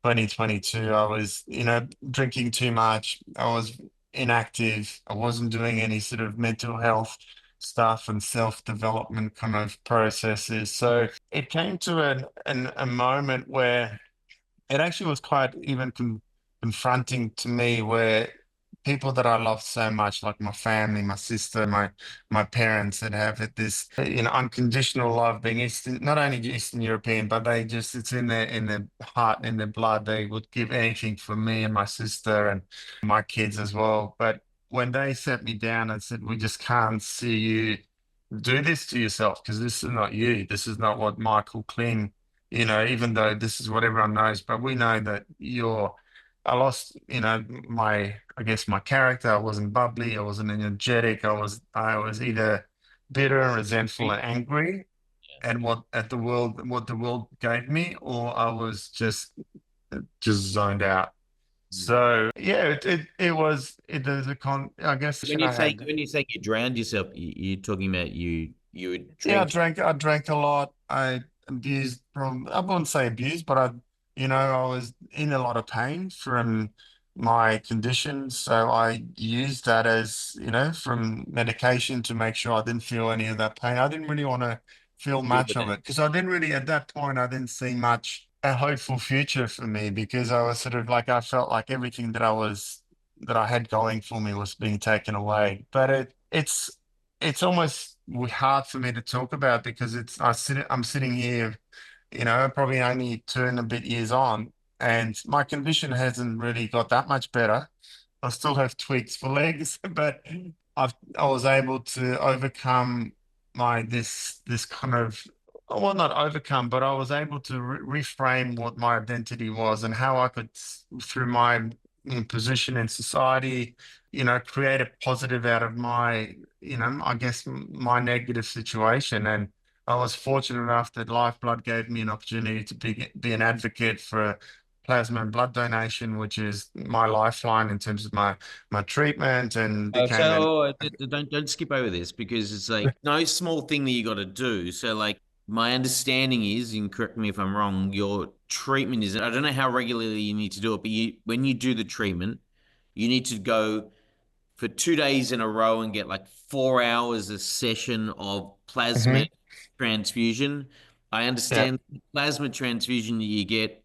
S3: 2022. I was, drinking too much. I was inactive. I wasn't doing any sort of mental health stuff and self-development kind of processes. So it came to a moment where it actually was quite even confronting to me, where people that I love so much, like my family, my sister, my parents, that have had this, unconditional love, being not only Eastern European, but they just, it's in their heart, in their blood. They would give anything for me and my sister and my kids as well. But when they sat me down and said, we just can't see you do this to yourself because this is not you. This is not what Michael Klim, even though this is what everyone knows, but we know that I lost, I guess my character. I wasn't bubbly. I wasn't energetic. I was either bitter and resentful and angry at what the world gave me, or I was just zoned out. So yeah, there's a I guess
S2: When
S3: I
S2: you say
S3: had.
S2: when you say you drowned yourself, you're talking about you were
S3: Yeah,
S2: drinking.
S3: I drank a lot. I wouldn't say abused, but I was in a lot of pain from my condition. So I used that as, from medication to make sure I didn't feel any of that pain. I didn't really want to feel
S2: Yeah,
S3: much of it because I didn't really, at that point, I didn't see much a hopeful future for me because I was sort of like, I felt like everything that I had going for me was being taken away. But it's almost hard for me to talk about because I'm sitting here, probably only 2 and a bit years on, and my condition hasn't really got that much better. I still have tweaks for legs, but I was able to overcome this kind of, well, not overcome, but I was able to reframe what my identity was and how I could, through my, position in society, create a positive out of my, I guess my negative situation. And I was fortunate enough that Lifeblood gave me an opportunity to be an advocate for plasma and blood donation, which is my lifeline in terms of my treatment, and became an.
S2: Don't skip over this because it's like no small thing that you got to do. So like my understanding is, and correct me if I'm wrong, your treatment is I don't know how regularly you need to do it, but when you do the treatment, you need to go for 2 days in a row and get like 4 hours a session of plasma
S3: Mhm.
S2: transfusion. I
S3: Yeah.
S2: understand the plasma transfusion that you get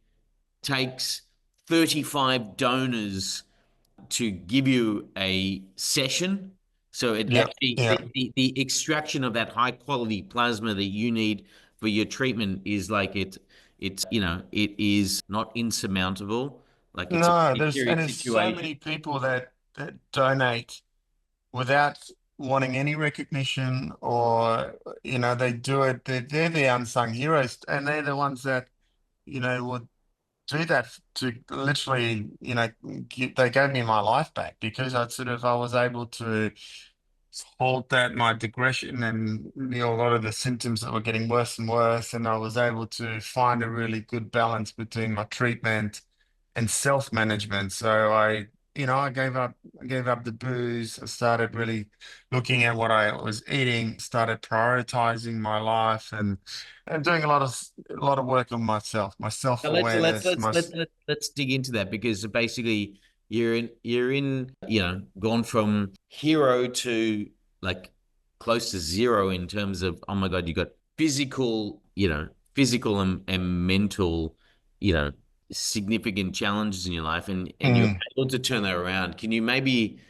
S2: takes 35 donors to give you a session. So it
S3: Yeah,
S2: actually,
S3: yeah.
S2: the extraction of that high quality plasma that you need for your treatment is like it is not insurmountable. Like it's a
S3: No,
S2: pretty serious
S3: there's so
S2: situation.
S3: many people that donate without wanting any recognition, or they do it. They're the unsung heroes, and they're the ones that would do that to literally, they gave me my life back, because I was able to halt that my digression and a lot of the symptoms that were getting worse and worse, and I was able to find a really good balance between my treatment and self-management. So I gave up the booze. I started really looking at what I was eating, started prioritizing my life, and doing a lot of work on myself, my
S2: Now
S3: self-awareness,
S2: let's dig into that, because basically you're in gone from hero to like close to zero in terms of, oh my God, you got physical and mental, you know significant challenges in your life, and you're
S3: Mm,
S2: able to turn that around. Can you maybe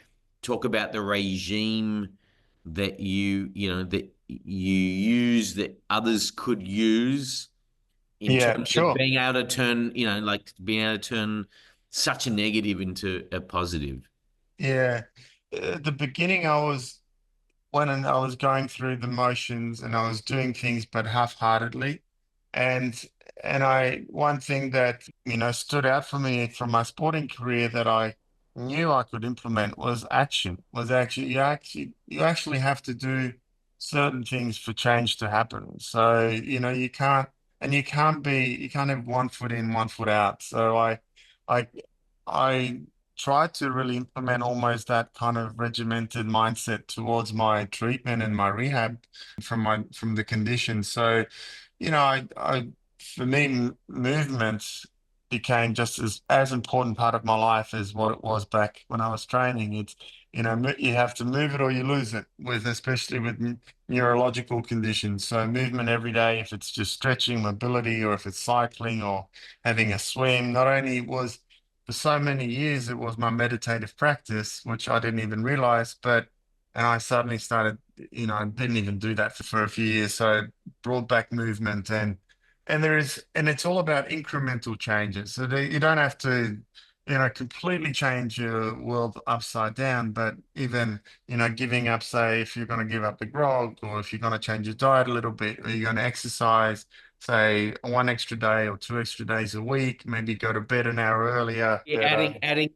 S2: talk about the regime that you use that others could use in
S3: yeah,
S2: terms of
S3: sure.
S2: being able to turn, like being able to turn such a negative into a positive?
S3: Yeah. At the beginning, when I was going through the motions and I was doing things but half-heartedly. And one thing that stood out for me from my sporting career that I knew I could implement was action. Was actually you actually have to do certain things for change to happen. So, you can't have one foot in, one foot out. So I I tried to really implement almost that kind of regimented mindset towards my treatment and my rehab from the condition. So, for me, movement became just as important part of my life as what it was back when I was training. It's, you have to move it or you lose it, especially with neurological conditions. So movement every day, if it's just stretching, mobility, or if it's cycling or having a swim, not only was for so many years, it was my meditative practice, which I didn't even realize. And I suddenly started, I didn't even do that for a few years. So I brought back movement, and it's all about incremental changes. So you don't have to, completely change your world upside down, but even, giving up, say, if you're going to give up the grog, or if you're going to change your diet a little bit, or you're going to exercise, say, one extra day or two extra days a week, maybe go to bed an hour earlier.
S2: Yeah,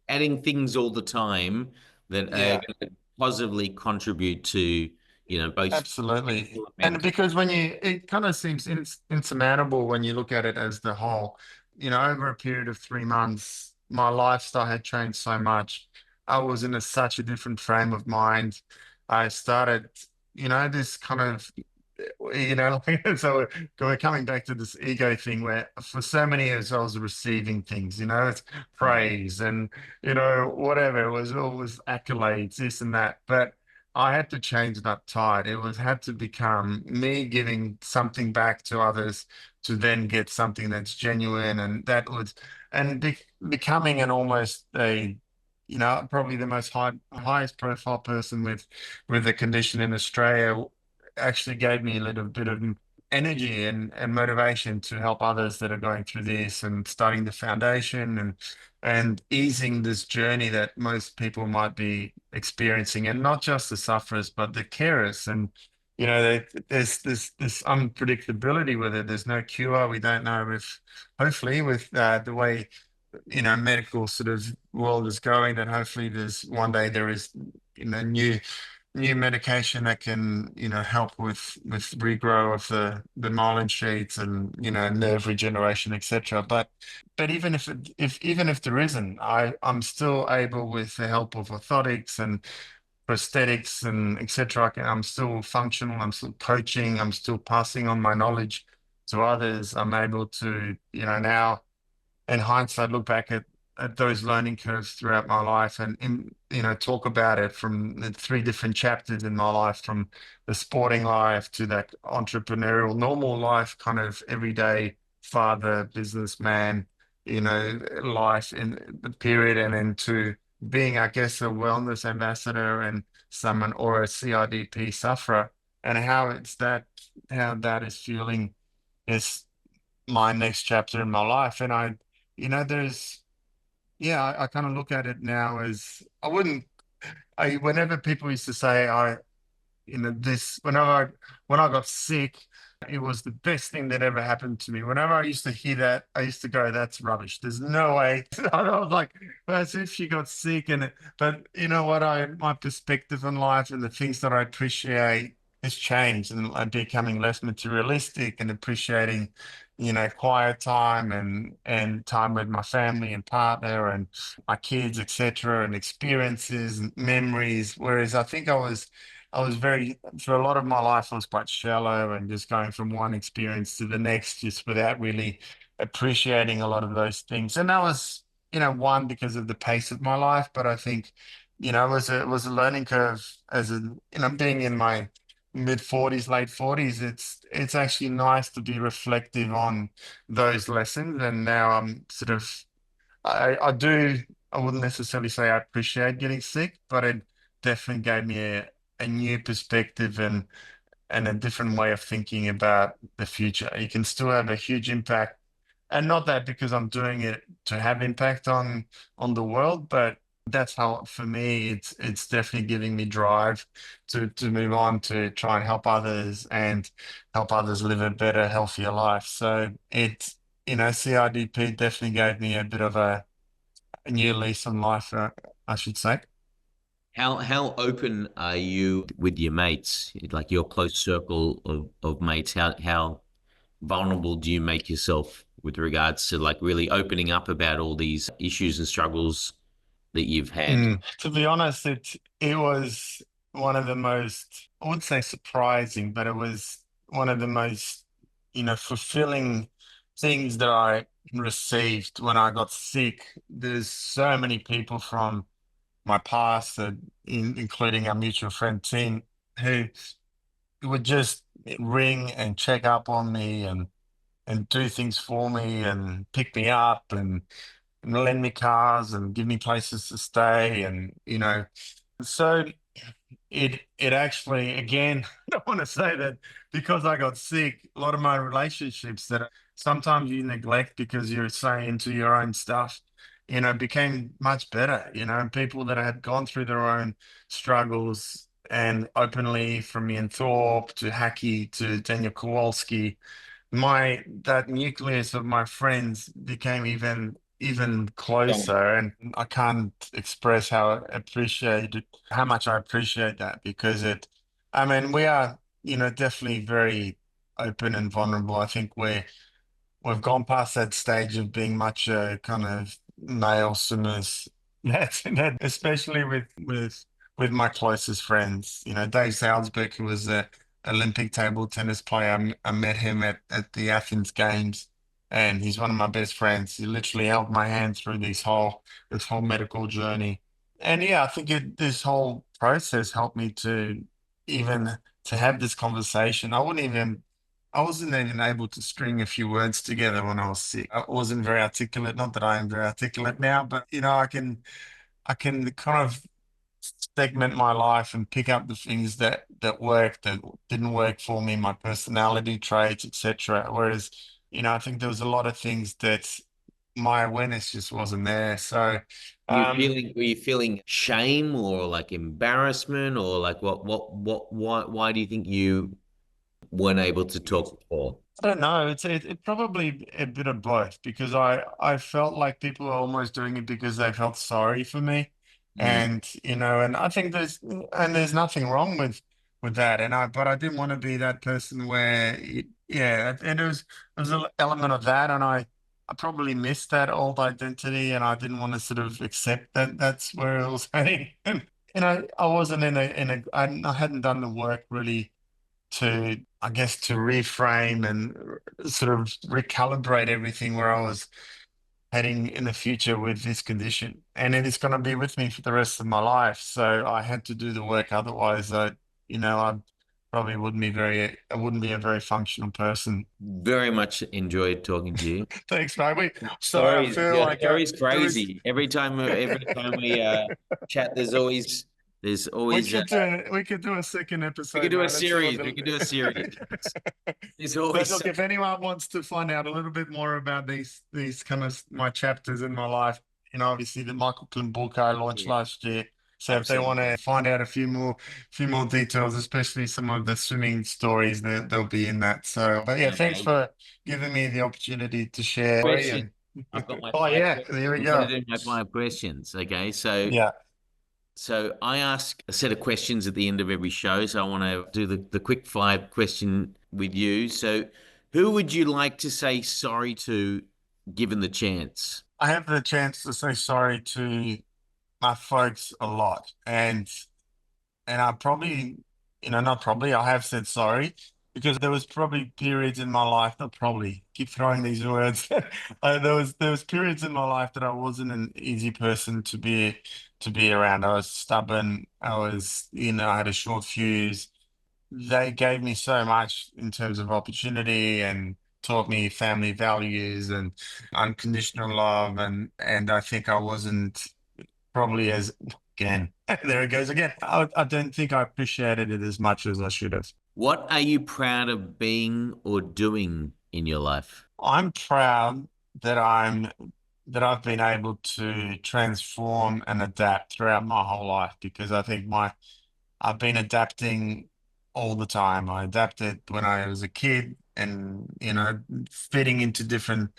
S2: adding things all the time that are
S3: Yeah.
S2: going to positively contribute to, both
S3: Absolutely.
S2: physical and
S3: And
S2: mental.
S3: because it kind of seems insurmountable when you look at it as the whole. Over a period of 3 months, my lifestyle had changed so much. I was in such a different frame of mind. I started, this kind of, so we're coming back to this ego thing where for so many years I was receiving things, it's praise and, whatever. It was always accolades, this and that. But I had to change that tide. Had to become me giving something back to others to then get something that's genuine, and becoming an almost probably the most highest profile person with a condition in Australia actually gave me a little bit of energy and motivation to help others that are going through this, and starting the foundation, and easing this journey that most people might be experiencing, and not just the sufferers, but the carers. And there's this unpredictability with it. There's no cure. We don't know if, hopefully, with the way medical sort of world is going, that hopefully there's one day there is new medication that can help with regrow of the myelin sheets, and nerve regeneration, etc. But even if there isn't, I'm still able, with the help of orthotics and prosthetics and etc. I'm still functional. I'm still coaching. I'm still passing on my knowledge to others. I'm able to now, in hindsight, look back at those learning curves throughout my life, and talk about it from the three different chapters in my life, from the sporting life to that entrepreneurial normal life, kind of everyday father, businessman, life in the period, and then to being, I guess, a wellness ambassador and someone or a CIDP sufferer, and how that is fueling is my next chapter in my life. And there's, yeah, I kind of look at it now as whenever people used to say, when I got sick, it was the best thing that ever happened to me. Whenever I used to hear that, I used to go, "That's rubbish. There's no way." I was like, well, as if she got sick, but you know what? My perspective on life and the things that I appreciate has changed, and I'm becoming less materialistic and appreciating, quiet time and time with my family and partner and my kids, etc., and experiences and memories. Whereas I was for a lot of my life, I was quite shallow and just going from one experience to the next, just without really appreciating a lot of those things. And that was, one, because of the pace of my life. But I think, it was a learning curve being in my mid 40s, late 40s. It's actually nice to be reflective on those lessons. And now I'm sort of, I do, I wouldn't necessarily say I appreciate getting sick, but it definitely gave me a new perspective and a different way of thinking about the future. You can still have a huge impact, and not that because I'm doing it to have impact on the world, but that's how, for me, it's definitely giving me drive to move on, to try and help others live a better, healthier life. So CIDP definitely gave me a bit of a new lease on life, I should say.
S2: How open are you with your mates, like your close circle of mates? How vulnerable do you make yourself with regards to like really opening up about all these issues and struggles that you've had?
S3: To be honest, it was one of the most, I wouldn't say surprising, but it was one of the most, fulfilling things that I received when I got sick. There's so many people from my past, including our mutual friend Tim, who would just ring and check up on me and do things for me and pick me up and lend me cars and give me places to stay. And so it actually, again, I don't want to say that because I got sick, a lot of my relationships that sometimes you neglect because you're so into your own stuff, became much better. People that had gone through their own struggles, and openly, from Ian Thorpe to Hackey to Daniel Kowalski, that nucleus of my friends became even closer. And I can't express how much I appreciate that, because I mean, we are, definitely very open and vulnerable. I think we've gone past that stage of being much kind of male swimmers. That especially with my closest friends. Dave Salzberg, who was a Olympic table tennis player. I met him at the Athens Games, and he's one of my best friends. He literally held my hand through this whole medical journey. And yeah, I think this whole process helped me even to have this conversation. I wasn't even able to string a few words together when I was sick. I wasn't very articulate. Not that I am very articulate now, but I can kind of segment my life and pick up the things that worked, that didn't work for me, my personality traits, etc. Whereas, I think there was a lot of things that my awareness just wasn't there. So,
S2: Were you feeling shame or like embarrassment or like why do you think you weren't able to talk before?
S3: I don't know. It probably a bit of both, because I felt like people were almost doing it because they felt sorry for me,
S2: Mm.
S3: and I think there's nothing wrong with that. But I didn't want to be that person where yeah, and there was an element of that, and I probably missed that old identity, and I didn't want to sort of accept that that's where it was heading. And I wasn't I hadn't done the work really I guess, to reframe and sort of recalibrate everything where I was heading in the future with this condition. And it is going to be with me for the rest of my life. So I had to do the work. Otherwise, I probably I wouldn't be a very functional person.
S2: Very much enjoyed talking to you.
S3: Thanks, mate. Sorry, I
S2: Stories,
S3: feel
S2: your
S3: like
S2: story's
S3: there is.
S2: crazy. Every time we chat, there's always
S3: We could do a second
S2: we could
S3: episode,
S2: do a
S3: mate. Let's do
S2: series. We could do a series. There's
S3: But
S2: always
S3: look, if anyone wants to find out a little bit more about these kind of my chapters in my life, obviously the Michael Klim book I launched
S2: yeah,
S3: last year. So if they want
S2: absolutely
S3: to find out a few more details, especially some of the swimming stories, they'll be in that. So, but yeah, thanks
S2: amazing.
S3: for giving me the opportunity to share.
S2: Question. I've got my
S3: Oh
S2: five
S3: yeah,
S2: questions.
S3: there we
S2: I'm going to
S3: go.
S2: do my five questions. Okay, so
S3: Yeah.
S2: I ask a set of questions at the end of every show. So I want to do the quick five question with you. So who would you like to say sorry to given the chance?
S3: I have the chance to say sorry to my folks a lot, and I probably, not probably, I have said sorry because there was probably periods in my life, not probably, keep throwing these words. There was periods in my life that I wasn't an easy person to be around. I was stubborn. I had a short fuse. They gave me so much in terms of opportunity and taught me family values and unconditional love, and I think I wasn't probably as again there it goes again. I don't think I appreciated it as much as I should have.
S2: What are you proud of being or doing in your life?
S3: I'm proud that I've been able to transform and adapt throughout my whole life because I think my I've been adapting all the time. I adapted when I was a kid and fitting into different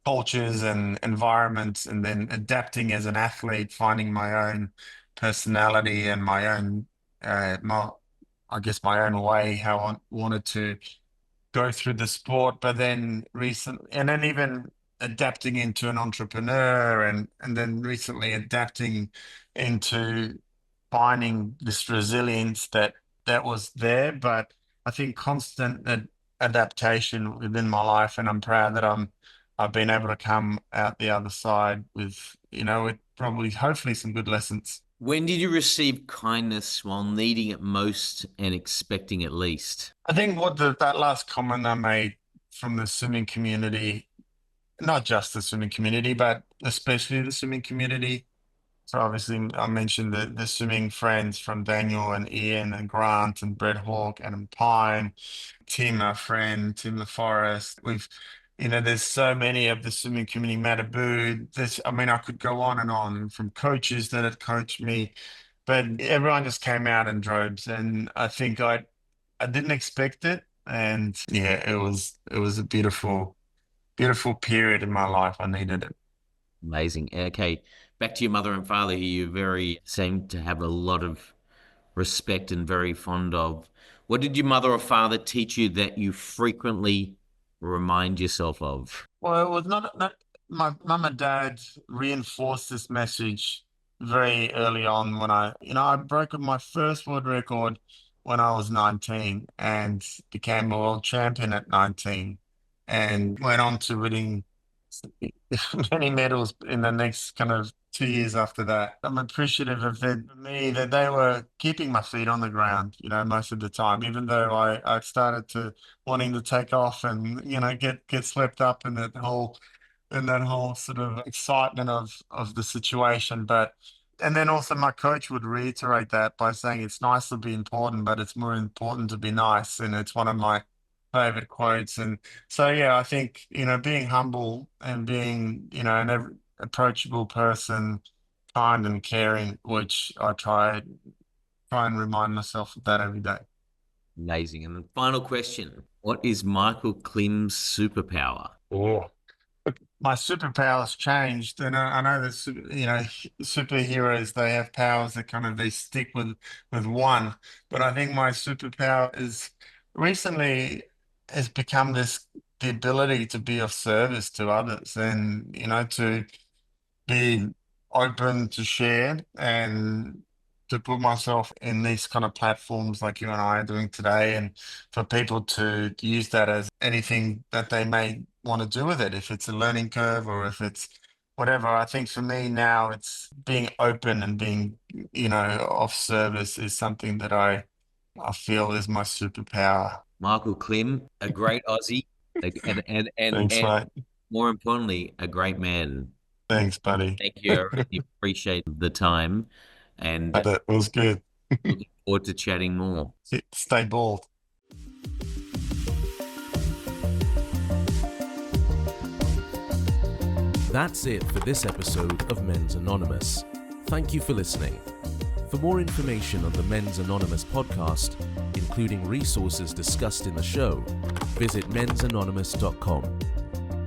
S3: cultures and environments, and then adapting as an athlete, finding my own personality and my own, I guess my own way, how I wanted to go through the sport, but then even adapting into an entrepreneur, and then recently adapting into finding this resilience that was there. But I think constant adaptation within my life, and I'm proud that I've been able to come out the other side with probably hopefully some good lessons.
S2: When did you receive kindness while needing it most and expecting it least?
S3: I think that last comment I made from the swimming community, not just the swimming community, but especially the swimming community. So obviously, I mentioned the swimming friends from Daniel and Ian and Grant and Brett Hawk, Adam Pine, Tim, our friend, Tim LaForest. There's so many of the swimming community, Matabu. I mean, I could go on and on from coaches that had coached me, but everyone just came out in droves, and I think I didn't expect it, and yeah, it was a beautiful, beautiful period in my life. I needed it.
S2: Amazing. Okay, back to your mother and father, who you very seem to have a lot of respect and very fond of. What did your mother or father teach you that you frequently remind yourself of?
S3: Well, it was not my mum and dad reinforced this message very early on when I broke my first world record when I was 19 and became a world champion at 19 and went on to winning many medals in the next kind of 2 years after that. I'm appreciative of them, for me, that they were keeping my feet on the ground, most of the time, even though I started to wanting to take off and, get swept up in that whole sort of excitement of the situation. And then also my coach would reiterate that by saying it's nice to be important, but it's more important to be nice. And it's one of my favorite quotes. And so, yeah, I think, being humble and being, an approachable person, kind and caring, which I try and remind myself of that every day.
S2: Amazing. And the final question, what is Michael Klim's superpower?
S3: Oh. My superpowers changed, and I know that superheroes, they have powers that kind of they stick with one, but I think my superpower is recently has become the ability to be of service to others, and to be open to share and to put myself in these kind of platforms like you and I are doing today, and for people to use that as anything that they may want to do with it, if it's a learning curve or if it's whatever. I think for me now, it's being open and being, of service is something that I feel is my superpower.
S2: Michael Klim, a great Aussie,
S3: Thanks,
S2: and
S3: mate.
S2: more importantly, a great man.
S3: Thanks, buddy.
S2: Thank you. I really appreciate the time and
S3: That was good.
S2: looking forward to chatting more.
S3: Stay bald.
S1: That's it for this episode of Men's Anonymous. Thank you for listening. For more information on the Men's Anonymous podcast, including resources discussed in the show, visit mensanonymous.com.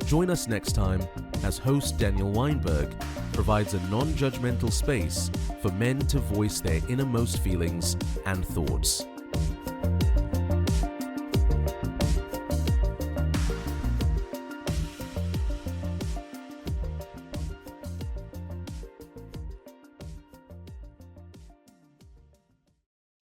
S1: Join us next time as host Daniel Weinberg provides a non-judgmental space for men to voice their innermost feelings and thoughts.